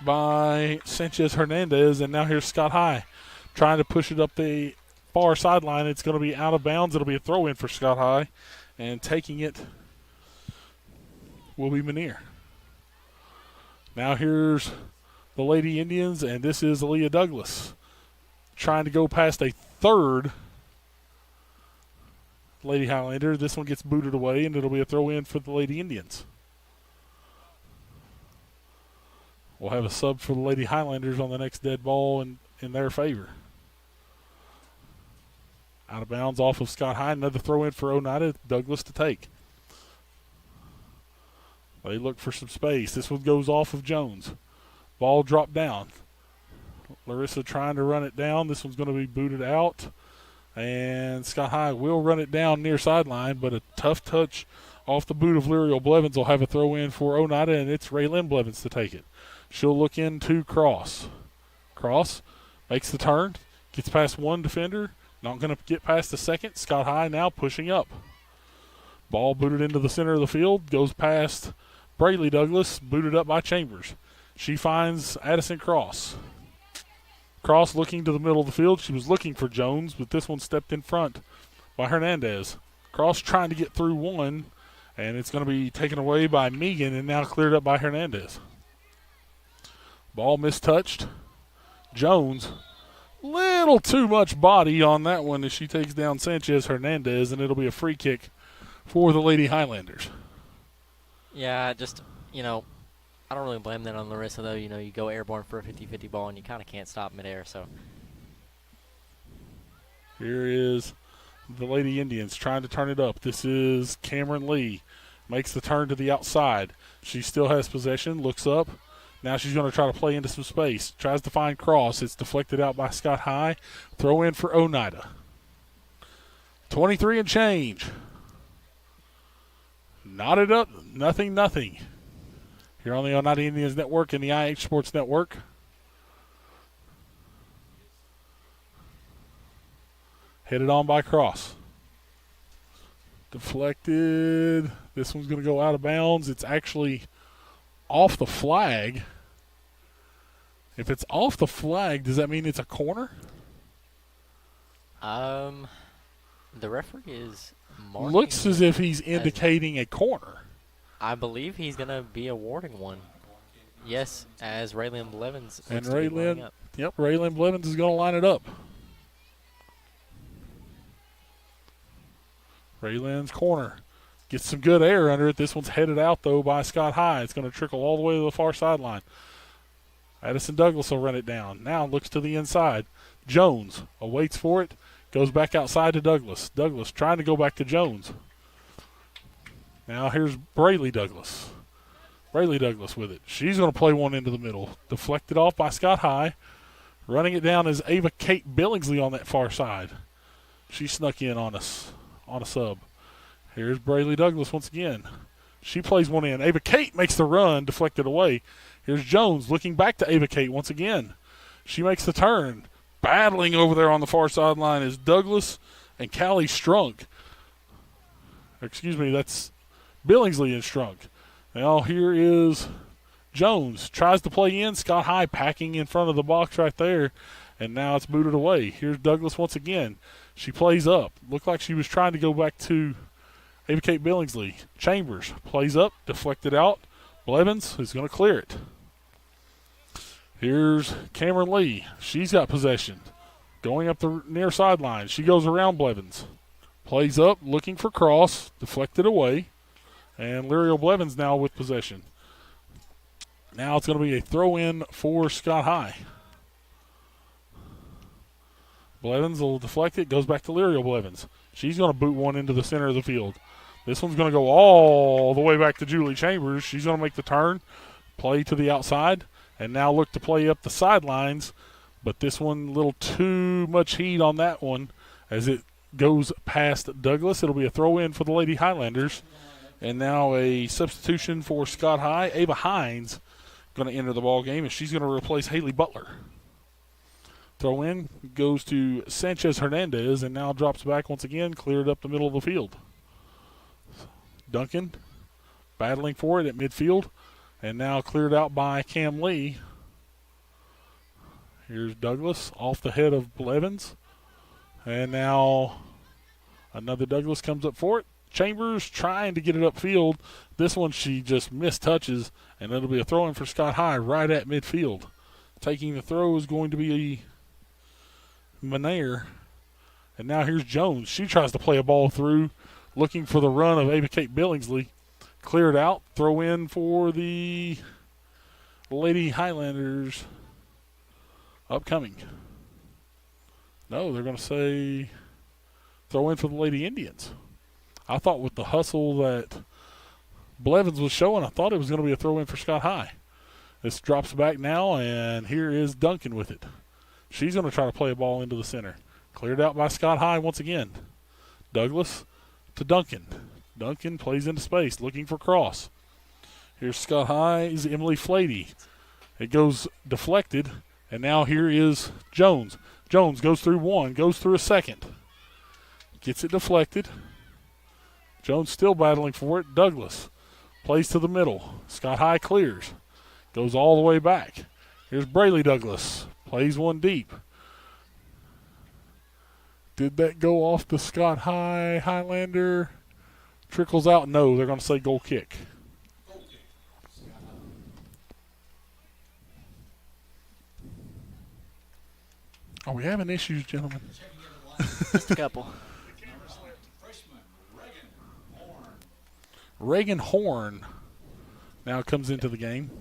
N: by Sanchez Hernandez. And now here's Scott High trying to push it up the far sideline. It's going to be out of bounds. It'll be a throw in for Scott High. And taking it will be Menier. Now here's the Lady Indians, and this is Aaliyah Douglas trying to go past a third Lady Highlander. This one gets booted away, and it'll be a throw in for the Lady Indians. We'll have a sub for the Lady Highlanders on the next dead ball in their favor. Out of bounds off of Scott High. Another throw in for Oneida. Douglas to take. They look for some space. This one goes off of Jones. Ball dropped down. Larissa trying to run it down. This one's going to be booted out. And Scott High will run it down near sideline, but a tough touch off the boot of Lyriel Blevins will have a throw in for Oneida, and it's Raylyn Blevins to take it. She'll look into Cross. Cross makes the turn, gets past one defender, not going to get past the second. Scott High now pushing up. Ball booted into the center of the field, goes past Braley Douglas, booted up by Chambers. She finds Addison Cross. Cross looking to the middle of the field. She was looking for Jones, but this one stepped in front by Hernandez. Cross trying to get through one, and it's going to be taken away by Megan and now cleared up by Hernandez. Ball mistouched. Jones, little too much body on that one as she takes down Sanchez Hernandez, and it'll be a free kick for the Lady Highlanders.
K: Yeah, just, I don't really blame that on Larissa, though. You go airborne for a 50-50 ball, and you kind of can't stop midair. So
N: here is the Lady Indians trying to turn it up. This is Cameron Lee. Makes the turn to the outside. She still has possession, looks up. Now she's going to try to play into some space. Tries to find Cross. It's deflected out by Scott High. Throw in for Oneida. 23 and change. Knotted up, nothing. Here on the Oneida Indians Network and the IH Sports Network. Headed on by Cross. Deflected. This one's going to go out of bounds. It's actually off the flag. If it's off the flag, does that mean it's a corner?
K: The referee is marking.
N: Looks as if he's indicating a corner.
K: I believe he's going to be awarding one. Yes, as Raylyn Blevins.
N: And Raylyn Blevins is going to line it up. Raylyn's corner. Gets some good air under it. This one's headed out, though, by Scott High. It's going to trickle all the way to the far sideline. Addison Douglas will run it down. Now looks to the inside. Jones awaits for it. Goes back outside to Douglas. Douglas trying to go back to Jones. Now here's Braley Douglas. Braley Douglas with it. She's going to play one into the middle. Deflected off by Scott High. Running it down is Ava Kate Billingsley on that far side. She snuck in on us on a sub. Here's Braley Douglas once again. She plays one in. Ava Kate makes the run, deflected away. Here's Jones looking back to Ava Kate once again. She makes the turn. Battling over there on the far sideline is Douglas and Callie Strunk. Excuse me, that's Billingsley and Strunk. Now here is Jones tries to play in. Scott High packing in front of the box right there, and now it's booted away. Here's Douglas once again. She plays up. Looked like she was trying to go back to Ava Kate Billingsley. Chambers plays up, deflected out. Blevins is going to clear it. Here's Cameron Lee. She's got possession. Going up the near sideline. She goes around Blevins. Plays up, looking for cross, deflected away. And Lyriel Blevins now with possession. Now it's going to be a throw-in for Scott High. Blevins will deflect it, goes back to Lyriel Blevins. She's going to boot one into the center of the field. This one's going to go all the way back to Julie Chambers. She's going to make the turn, play to the outside, and now look to play up the sidelines. But this one, a little too much heat on that one as it goes past Douglas. It'll be a throw-in for the Lady Highlanders. And now a substitution for Scott High. Ava Hines going to enter the ball game, and she's going to replace Haley Butler. Throw in goes to Sanchez Hernandez, and now drops back once again, cleared up the middle of the field. Duncan battling for it at midfield, and now cleared out by Cam Lee. Here's Douglas off the head of Blevins, and now another Douglas comes up for it. Chambers trying to get it upfield. This one she just mistouches, and it'll be a throw-in for Scott High right at midfield. Taking the throw is going to be Menair. And now here's Jones. She tries to play a ball through, looking for the run of Ava Kate Billingsley. Cleared out. Throw in for the Lady Highlanders upcoming. No, they're going to say throw in for the Lady Indians. I thought with the hustle that Blevins was showing, I thought it was going to be a throw-in for Scott High. This drops back now, and here is Duncan with it. She's going to try to play a ball into the center. Cleared out by Scott High once again. Douglas to Duncan. Duncan plays into space, looking for cross. Here's Scott High's Emily Flady. It goes deflected, and now here is Jones. Jones goes through one, goes through a second. Gets it deflected. Jones still battling for it. Douglas plays to the middle. Scott High clears. Goes all the way back. Here's Brayley Douglas. Plays one deep. Did that go off the Scott High Highlander? Trickles out. No, they're going to say goal kick. Are we having issues, gentlemen?
K: Just a couple.
N: Reagan Horn now comes into the game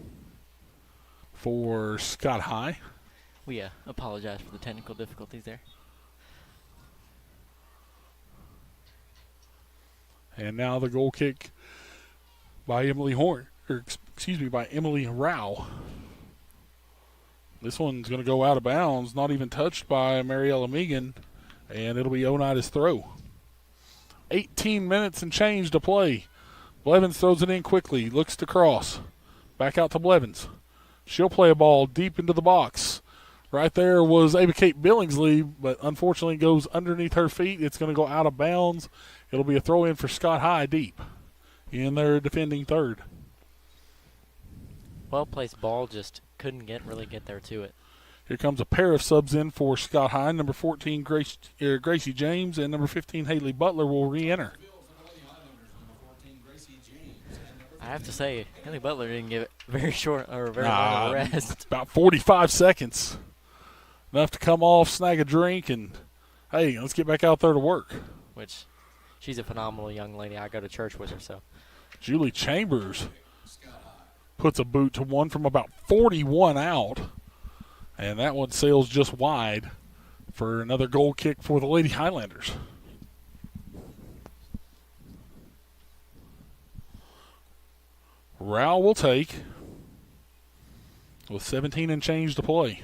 N: for Scott High.
K: We apologize for the technical difficulties there.
N: And now the goal kick by Emily Emily Rao. This one's going to go out of bounds, not even touched by Mariella Megan, and it'll be Oneida's throw. 18 minutes and change to play. Blevins throws it in quickly, looks to cross. Back out to Blevins. She'll play a ball deep into the box. Right there was Ava Kate Billingsley, but unfortunately goes underneath her feet. It's going to go out of bounds. It'll be a throw-in for Scott High deep in their defending third.
K: Well-placed ball, just couldn't really get there to it.
N: Here comes a pair of subs in for Scott High. Number 14, Gracie James, and number 15, Haley Butler will re-enter.
K: I have to say, Haley Butler didn't give it very short or very long of a rest.
N: About 45 seconds. Enough to come off, snag a drink, and, hey, let's get back out there to work.
K: Which, she's a phenomenal young lady. I go to church with her, so.
N: Julie Chambers puts a boot to one from about 41 out, and that one sails just wide for another goal kick for the Lady Highlanders. Rao will take with 17 and change to play.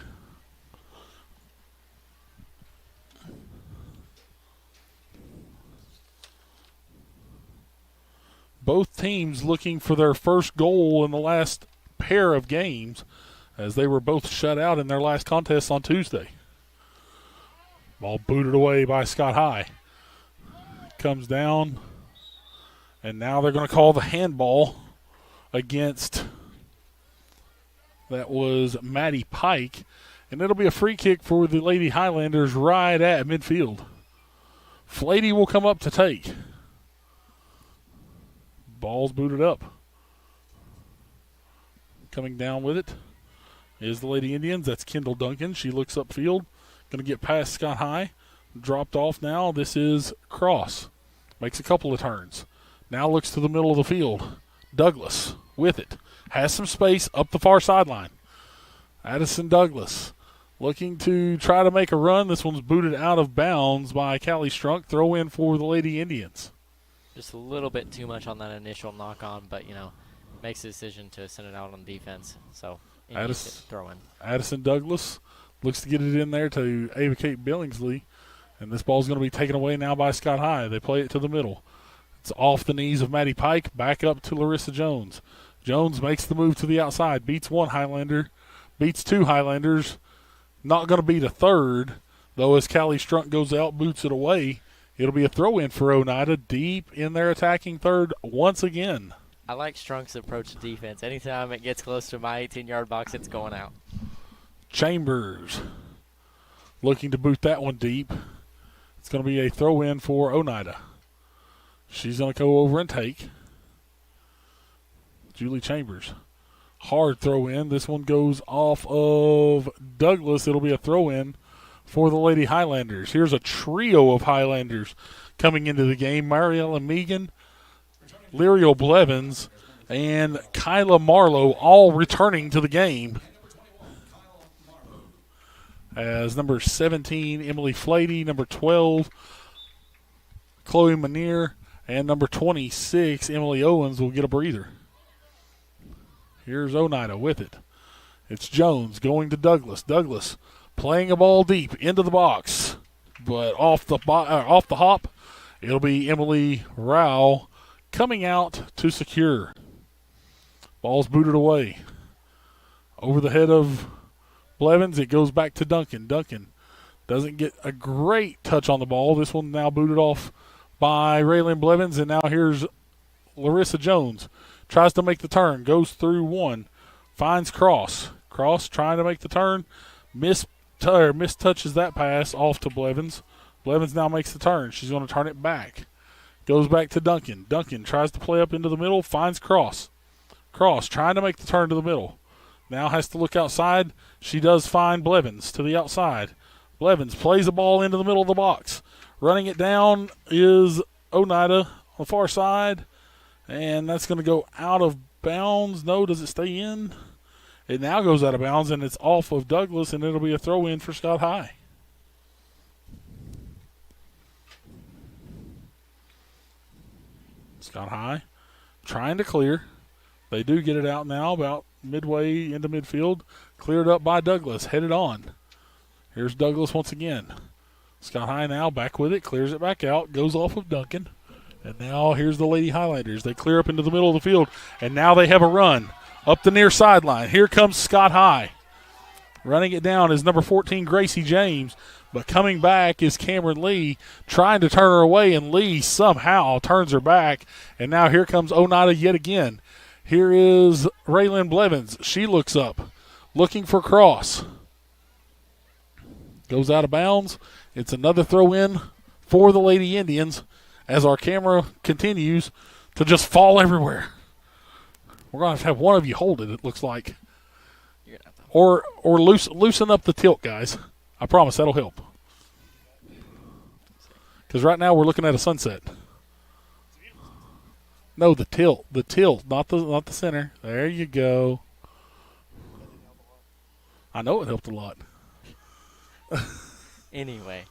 N: Both teams looking for their first goal in the last pair of games, as they were both shut out in their last contests on Tuesday. Ball booted away by Scott High. Comes down, and now they're going to call the handball against That was Maddie Pike. And it'll be a free kick for the Lady Highlanders right at midfield. Flady will come up to take. Ball's booted up. Coming down with it is the Lady Indians. That's Kendall Duncan. She looks upfield. Going to get past Scott High. Dropped off now. This is Cross. Makes a couple of turns. Now looks to the middle of the field. Douglas with it. Has some space up the far sideline. Addison Douglas looking to try to make a run. This one's booted out of bounds by Callie Strunk. Throw in for the Lady Indians.
K: Just a little bit too much on that initial knock on, but, you know, makes the decision to send it out on defense. So, throw in.
N: Addison Douglas looks to get it in there to Ava Kate Billingsley. And this ball's going to be taken away now by Scott High. They play it to the middle. It's off the knees of Maddie Pike. Back up to Larissa Jones. Jones makes the move to the outside. Beats one Highlander. Beats two Highlanders. Not going to beat a third, though, as Callie Strunk goes out, boots it away. It'll be a throw-in for Oneida, deep in their attacking third once again.
K: I like Strunk's approach to defense. Anytime it gets close to my 18-yard box, it's going out.
N: Chambers looking to boot that one deep. It's going to be a throw-in for Oneida. She's going to go over and take. Julie Chambers. Hard throw-in. This one goes off of Douglas. It'll be a throw-in for the Lady Highlanders. Here's a trio of Highlanders coming into the game. Mariella Megan, Lyrio Blevins, and Kyla Marlowe all returning to the game. As number 17, Emily Flady, number 12, Chloe Manier, and number 26, Emily Owens, will get a breather. Here's Oneida with it. It's Jones going to Douglas. Douglas playing a ball deep into the box, but off the hop, it'll be Emily Rao coming out to secure. Ball's booted away. Over the head of Blevins, it goes back to Duncan. Duncan doesn't get a great touch on the ball. This one now booted off by Raylyn Blevins, and now here's Larissa Jones. Tries to make the turn, goes through one, finds Cross. Cross trying to make the turn, mistouches that pass off to Blevins. Blevins now makes the turn. She's going to turn it back. Goes back to Duncan. Duncan tries to play up into the middle, finds Cross. Cross trying to make the turn to the middle. Now has to look outside. She does find Blevins to the outside. Blevins plays the ball into the middle of the box. Running it down is Oneida on the far side. And that's going to go out of bounds. No, does it stay in? It now goes out of bounds, and it's off of Douglas, and it'll be a throw-in for Scott High. Scott High trying to clear. They do get it out now about midway into midfield. Cleared up by Douglas. Headed on. Here's Douglas once again. Scott High now back with it. Clears it back out. Goes off of Duncan. And now here's the Lady Highlanders. They clear up into the middle of the field. And now they have a run up the near sideline. Here comes Scott High. Running it down is number 14, Gracie James. But coming back is Cameron Lee, trying to turn her away, and Lee somehow turns her back. And now here comes Oneida yet again. Here is Raylyn Blevins. She looks up, looking for Cross. Goes out of bounds. It's another throw-in for the Lady Indians as our camera continues to just fall everywhere. We're going to have one of you hold it looks like. Or loosen up the tilt, guys. I promise that'll help. Because right now we're looking at a sunset. No, the tilt, not the center. There you go. I know it helped a lot.
K: Anyway,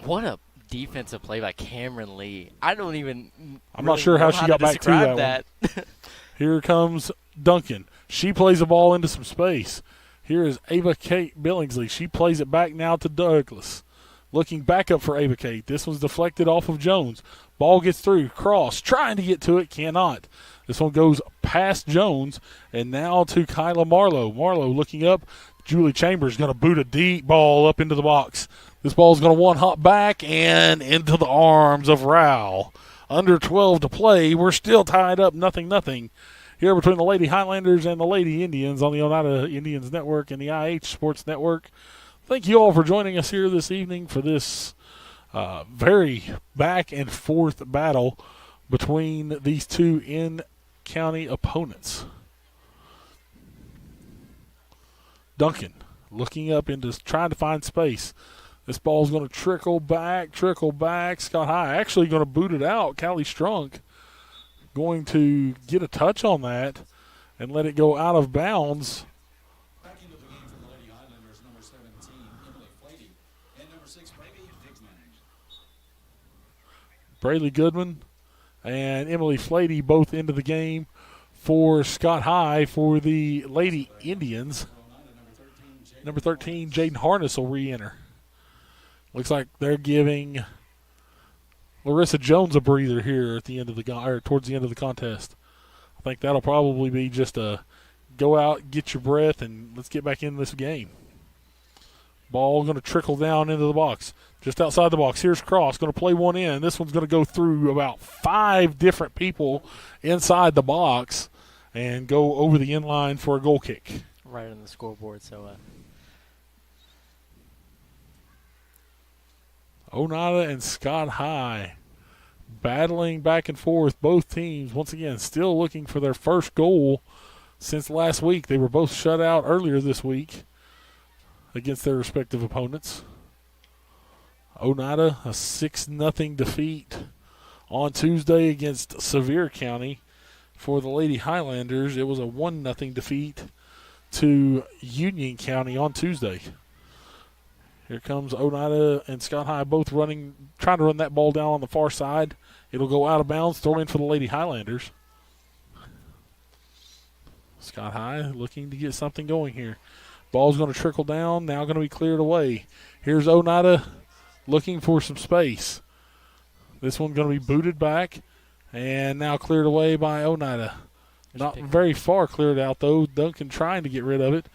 K: what a defensive play by Cameron Lee. I don't even.
N: I'm not sure how she got back to that one. Here comes Duncan. She plays the ball into some space. Here is Ava Kate Billingsley. She plays it back now to Douglas. Looking back up for Ava Kate. This one's deflected off of Jones. Ball gets through. Cross trying to get to it. Cannot. This one goes past Jones. And now to Kyla Marlowe. Marlowe looking up. Julie Chambers going to boot a deep ball up into the box. This ball is going to one-hop back and into the arms of Rao. Under 12 to play. We're still tied up 0-0. here between the Lady Highlanders and the Lady Indians on the Oneida Indians Network and the IH Sports Network. Thank you all for joining us here this evening for this very back and forth battle between these two in-county opponents. Duncan looking up into trying to find space. This ball's going to trickle back. Scott High actually going to boot it out. Callie Strunk going to get a touch on that and let it go out of bounds.
R: Back into the game for the Lady Highlanders, number 17, Emily Flady, and number 6, Brady Digman.
N: Braylee Goodman and Emily Flady both into the game for Scott High. For the Lady Indians, number 13, Jaden Harness will re-enter. Looks like they're giving Larissa Jones a breather here at the end of the towards the end of the contest. I think that'll probably be just a go out, get your breath, and let's get back in this game. Ball going to trickle down into the box, just outside the box. Here's Cross, going to play one in. This one's going to go through about 5 different people inside the box and go over the inline for a goal kick.
K: Right on the scoreboard, so
N: Oneida and Scott High battling back and forth. Both teams, once again, still looking for their first goal since last week. They were both shut out earlier this week against their respective opponents. Oneida, a 6-0 defeat on Tuesday against Sevier County. For the Lady Highlanders, it was a 1-0 defeat to Union County on Tuesday. Here comes Oneida and Scott High both trying to run that ball down on the far side. It'll go out of bounds, throw in for the Lady Highlanders. Scott High looking to get something going here. Ball's going to trickle down, now going to be cleared away. Here's Oneida looking for some space. This one's going to be booted back and now cleared away by Oneida. Not very far cleared out, though. Duncan trying to get rid of it.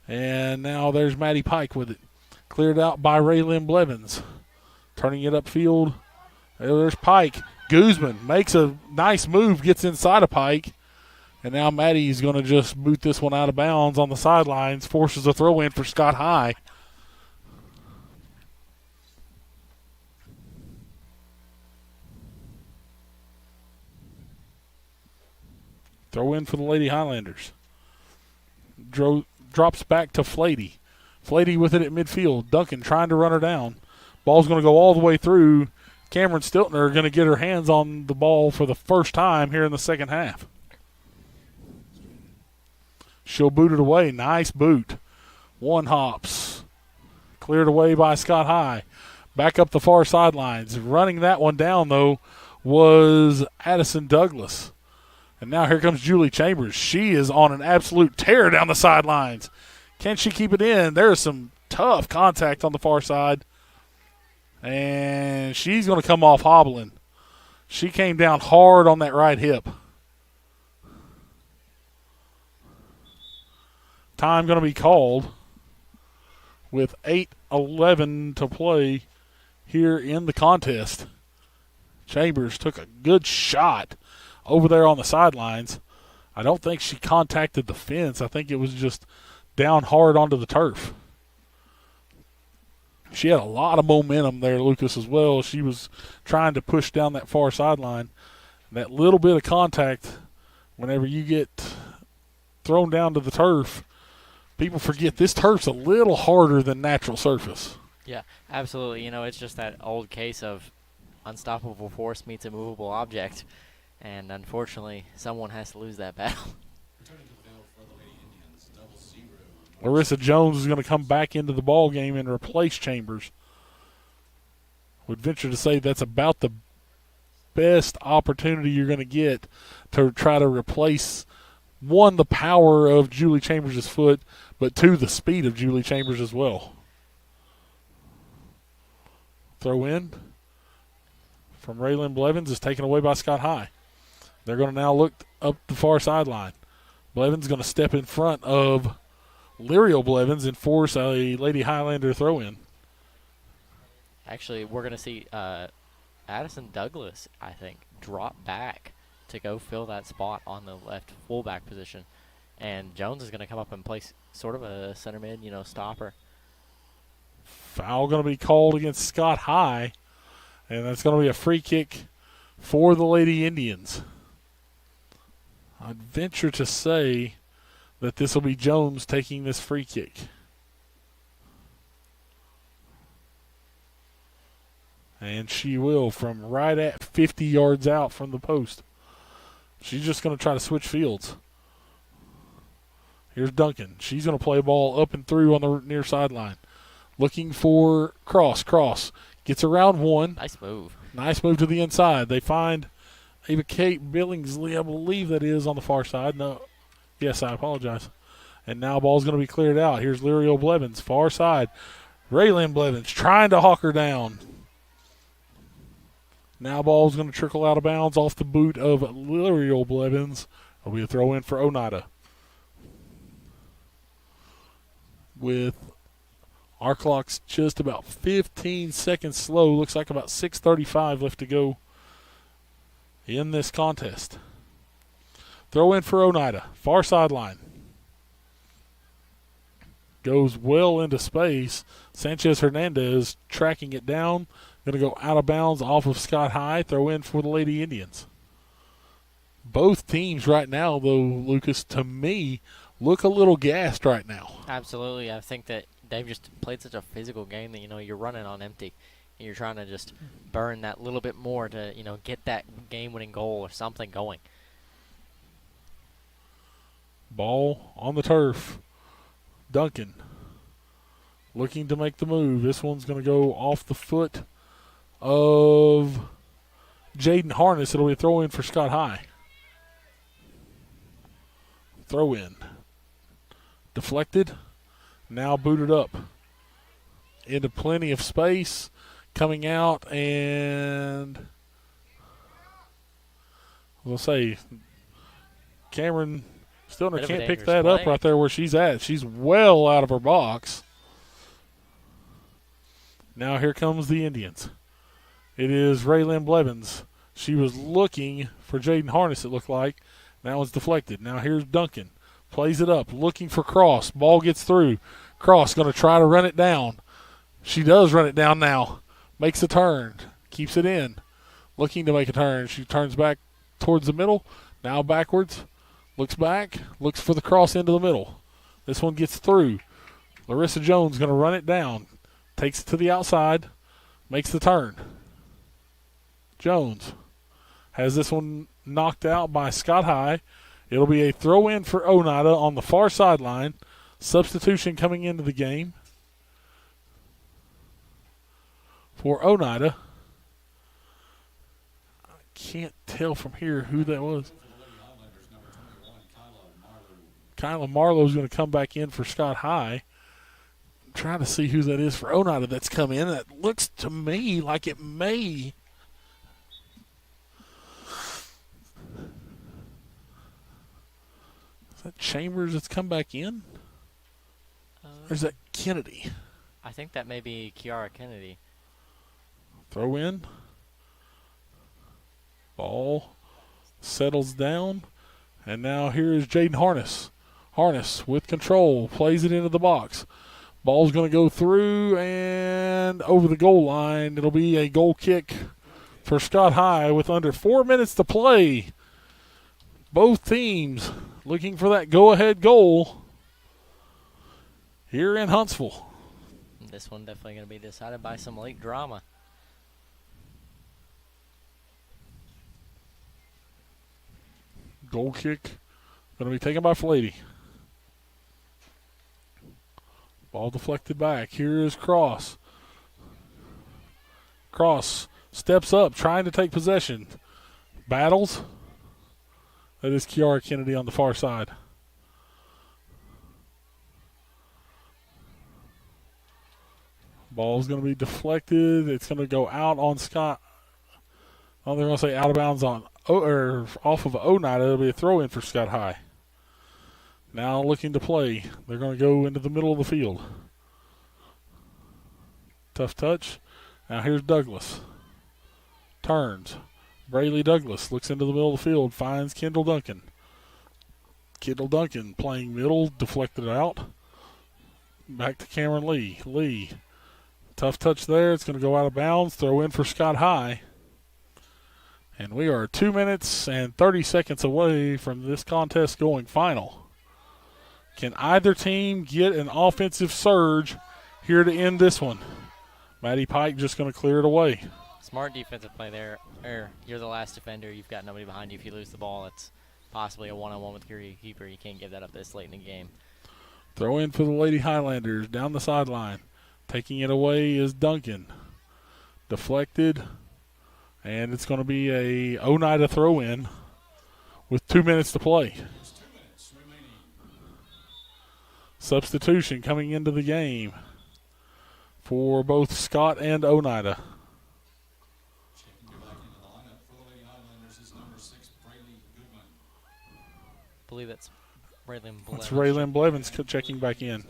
N: And now there's Maddie Pike with it. Cleared out by Raylyn Blevins. Turning it upfield. There's Pike. Guzman makes a nice move, gets inside of Pike. And now Maddie's going to just boot this one out of bounds on the sidelines, forces a throw in for Scott High. Throw in for the Lady Highlanders. Drops back to Flady. Flady with it at midfield. Duncan trying to run her down. Ball's going to go all the way through. Cameron Stiltner going to get her hands on the ball for the first time here in the second half. She'll boot it away. Nice boot. One hops. Cleared away by Scott High. Back up the far sidelines. Running that one down, though, was Addison Douglas. And now here comes Julie Chambers. She is on an absolute tear down the sidelines. Can she keep it in? There's some tough contact on the far side. And she's going to come off hobbling. She came down hard on that right hip. Time going to be called with 8:11 to play here in the contest. Chambers took a good shot over there on the sidelines. I don't think she contacted the fence. I think it was just down hard onto the turf. She had a lot of momentum there, Lucas, as well. She was trying to push down that far sideline. That little bit of contact, whenever you get thrown down to the turf, people forget this turf's a little harder than natural surface.
K: Yeah, absolutely. You know, it's just that old case of unstoppable force meets a movable object. And unfortunately, someone has to lose that battle.
N: Larissa Jones is going to come back into the ball game and replace Chambers. Would venture to say that's about the best opportunity you're going to get to try to replace, one, the power of Julie Chambers' foot, but two, the speed of Julie Chambers as well. Throw in from Raylyn Blevins is taken away by Scott High. They're going to now look up the far sideline. Blevins going to step in front of Lyrio Blevins and force a Lady Highlander throw in.
K: Actually, we're going to see Addison Douglas, I think, drop back to go fill that spot on the left fullback position. And Jones is going to come up and play sort of a center mid, stopper.
N: Foul going to be called against Scott High, and that's going to be a free kick for the Lady Indians. I'd venture to say that this will be Jones taking this free kick. And she will from right at 50 yards out from the post. She's just going to try to switch fields. Here's Duncan. She's going to play a ball up and through on the near sideline. Looking for Cross. Cross gets around one.
K: Nice move.
N: Nice move to the inside. They find Ava Kate Billingsley, I believe that is, on the far side. No. Yes, I apologize. And now ball's going to be cleared out. Here's Lyrio Blevins, far side. Raylyn Blevins trying to hawk her down. Now ball's going to trickle out of bounds off the boot of Lyrio Blevins. It'll be a throw in for Oneida. With our clock's just about 15 seconds slow. Looks like about 6:35 left to go in this contest. Throw in for Oneida. Far sideline. Goes well into space. Sanchez Hernandez tracking it down. Going to go out of bounds off of Scott High. Throw in for the Lady Indians. Both teams right now, though, Lucas, to me, look a little gassed right now.
K: Absolutely. I think that they've just played such a physical game that, you're running on empty. And you're trying to just burn that little bit more to, get that game-winning goal or something going.
N: Ball on the turf. Duncan looking to make the move. This one's going to go off the foot of Jaden Harness. It'll be a throw-in for Scott High. Throw-in. Deflected. Now booted up. Into plenty of space. Coming out, and we'll say Cameron Stillner can't pick that up right there where she's at. She's well out of her box. Now here comes the Indians. It is Raylyn Blevins. She was looking for Jaden Harness, it looked like. Now it's deflected. Now here's Duncan. Plays it up, looking for Cross. Ball gets through. Cross going to try to run it down. She does run it down now. Makes a turn. Keeps it in. Looking to make a turn. She turns back towards the middle. Now backwards. Looks back. Looks for the cross into the middle. This one gets through. Larissa Jones going to run it down. Takes it to the outside. Makes the turn. Jones has this one knocked out by Scott High. It'll be a throw-in for Oneida on the far sideline. Substitution coming into the game for Oneida. I can't tell from here who that was. Kyla Marlowe's going to come back in for Scott High. I'm trying to see who that is for Oneida that's come in. That looks to me like it may. Is that Chambers that's come back in? Or is that Kennedy?
K: I think that may be Kiara Kennedy.
N: Throw in. Ball settles down. And now here is Jaden Harness. Harness with control. Plays it into the box. Ball's going to go through and over the goal line. It'll be a goal kick for Scott High with under 4 minutes to play. Both teams looking for that go-ahead goal here in Huntsville.
K: This one definitely going to be decided by some late drama.
N: Goal kick going to be taken by Flady. Ball deflected back. Here is Cross. Cross steps up, trying to take possession. Battles. That is Kiara Kennedy on the far side. Ball's going to be deflected. It's going to go out on Scott. Oh, they're going to say out of bounds on or off of Oneida. It'll be a throw in for Scott High. Now looking to play. They're going to go into the middle of the field. Tough touch. Now here's Douglas. Turns. Braylee Douglas looks into the middle of the field, finds Kendall Duncan. Kendall Duncan playing middle, deflected out. Back to Cameron Lee. Lee, tough touch there. It's going to go out of bounds. Throw in for Scott High. And we are 2 minutes and 30 seconds away from this contest going final. Can either team get an offensive surge here to end this one? Maddie Pike just going to clear it away.
K: Smart defensive play there. You're the last defender. You've got nobody behind you. If you lose the ball, it's possibly a one-on-one with your keeper. You can't give that up this late in the game.
N: Throw in for the Lady Highlanders down the sideline. Taking it away is Duncan. Deflected. And it's going to be a Oneida throw-in with 2 minutes to play. Substitution coming into the game for both Scott and Oneida.
K: I believe that's Raylin Blevins.
N: That's Raylin Blevins checking back in.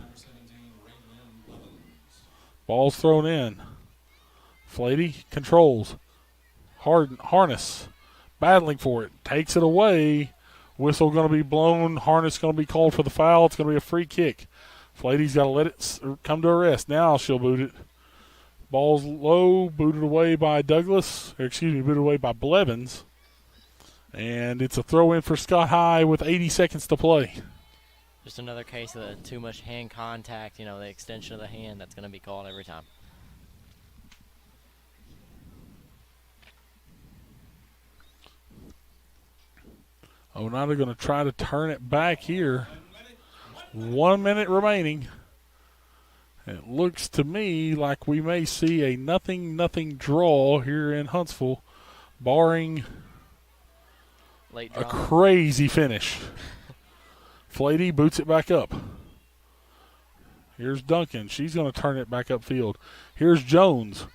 N: Ball's thrown in. Flady controls. Harness battling for it. Takes it away. Whistle going to be blown. Harness going to be called for the foul. It's going to be a free kick. Flady's got to let it come to a rest. Now she'll boot it. Ball's low. Booted away by booted away by Blevins. And it's a throw in for Scott High with 80 seconds to play.
K: Just another case of the too much hand contact, the extension of the hand that's going to be called every time.
N: Oneida going to try to turn it back here. 1 minute remaining. It looks to me like we may see a nothing draw here in Huntsville, barring a crazy finish. Flady boots it back up. Here's Duncan. She's going to turn it back upfield. Here's Jones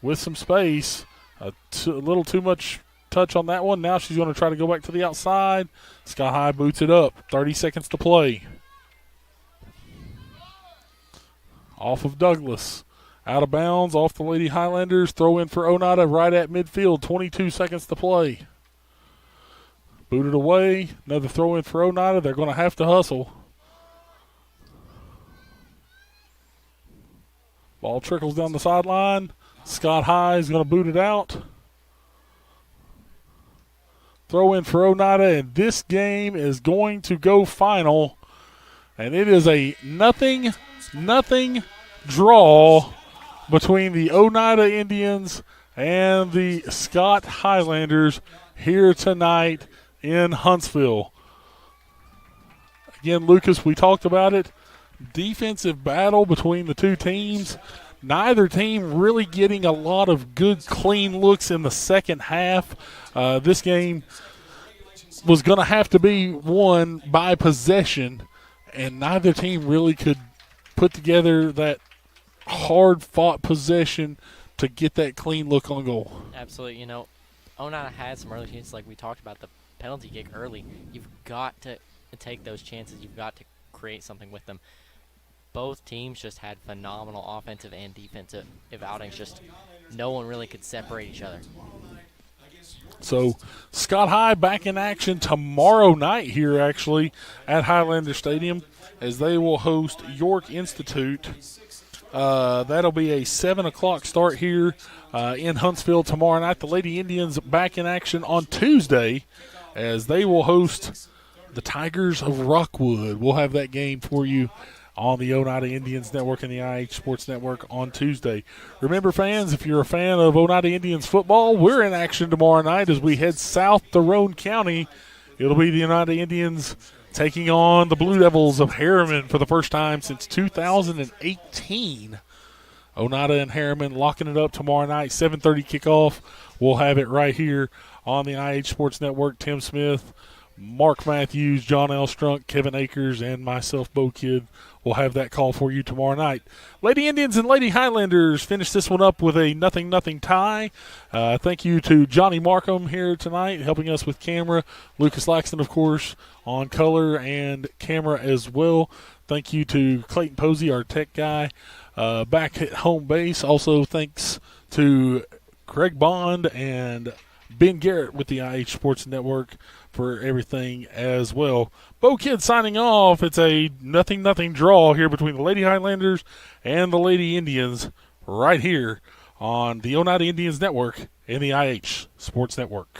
N: with some space. A little too much touch on that one. Now she's going to try to go back to the outside. Sky High boots it up. 30 seconds to play. Off of Douglas. Out of bounds. Off the Lady Highlanders. Throw in for Oneida right at midfield. 22 seconds to play. Booted away. Another throw in for Oneida. They're going to have to hustle. Ball trickles down the sideline. Scott High is going to boot it out. Throw in for Oneida, and this game is going to go final. And it is a nothing draw between the Oneida Indians and the Scott Highlanders here tonight in Huntsville. Again, Lucas, we talked about it. Defensive battle between the two teams. Neither team really getting a lot of good, clean looks in the second half. This game was going to have to be won by possession, and neither team really could put together that hard-fought possession to get that clean look on goal.
K: Absolutely. Oneida had some early chances, like we talked about the penalty kick early. You've got to take those chances. You've got to create something with them. Both teams just had phenomenal offensive and defensive outings. Just no one really could separate each other.
N: So Scott High back in action tomorrow night here, actually, at Highlander Stadium, as they will host York Institute. That'll be a 7 o'clock start here in Huntsville tomorrow night. The Lady Indians back in action on Tuesday, as they will host the Tigers of Rockwood. We'll have that game for you on the Oneida Indians Network and the IH Sports Network on Tuesday. Remember, fans, if you're a fan of Oneida Indians football, we're in action tomorrow night as we head south to Roane County. It'll be the Oneida Indians taking on the Blue Devils of Harriman for the first time since 2018. Oneida and Harriman locking it up tomorrow night, 7:30 kickoff. We'll have it right here on the IH Sports Network. Tim Smith, Mark Matthews, John L. Strunk, Kevin Akers, and myself, Bo Kidd, will have that call for you tomorrow night. Lady Indians and Lady Highlanders finish this one up with a 0-0 tie. Thank you to Johnny Markham here tonight, helping us with camera. Lucas Laxton, of course, on color and camera as well. Thank you to Clayton Posey, our tech guy, back at home base. Also, thanks to Greg Bond and Ben Garrett with the IH Sports Network for everything as well. Bo Kidd signing off. It's a 0-0 draw here between the Lady Highlanders and the Lady Indians right here on the Oneida Indians Network and the IH Sports Network.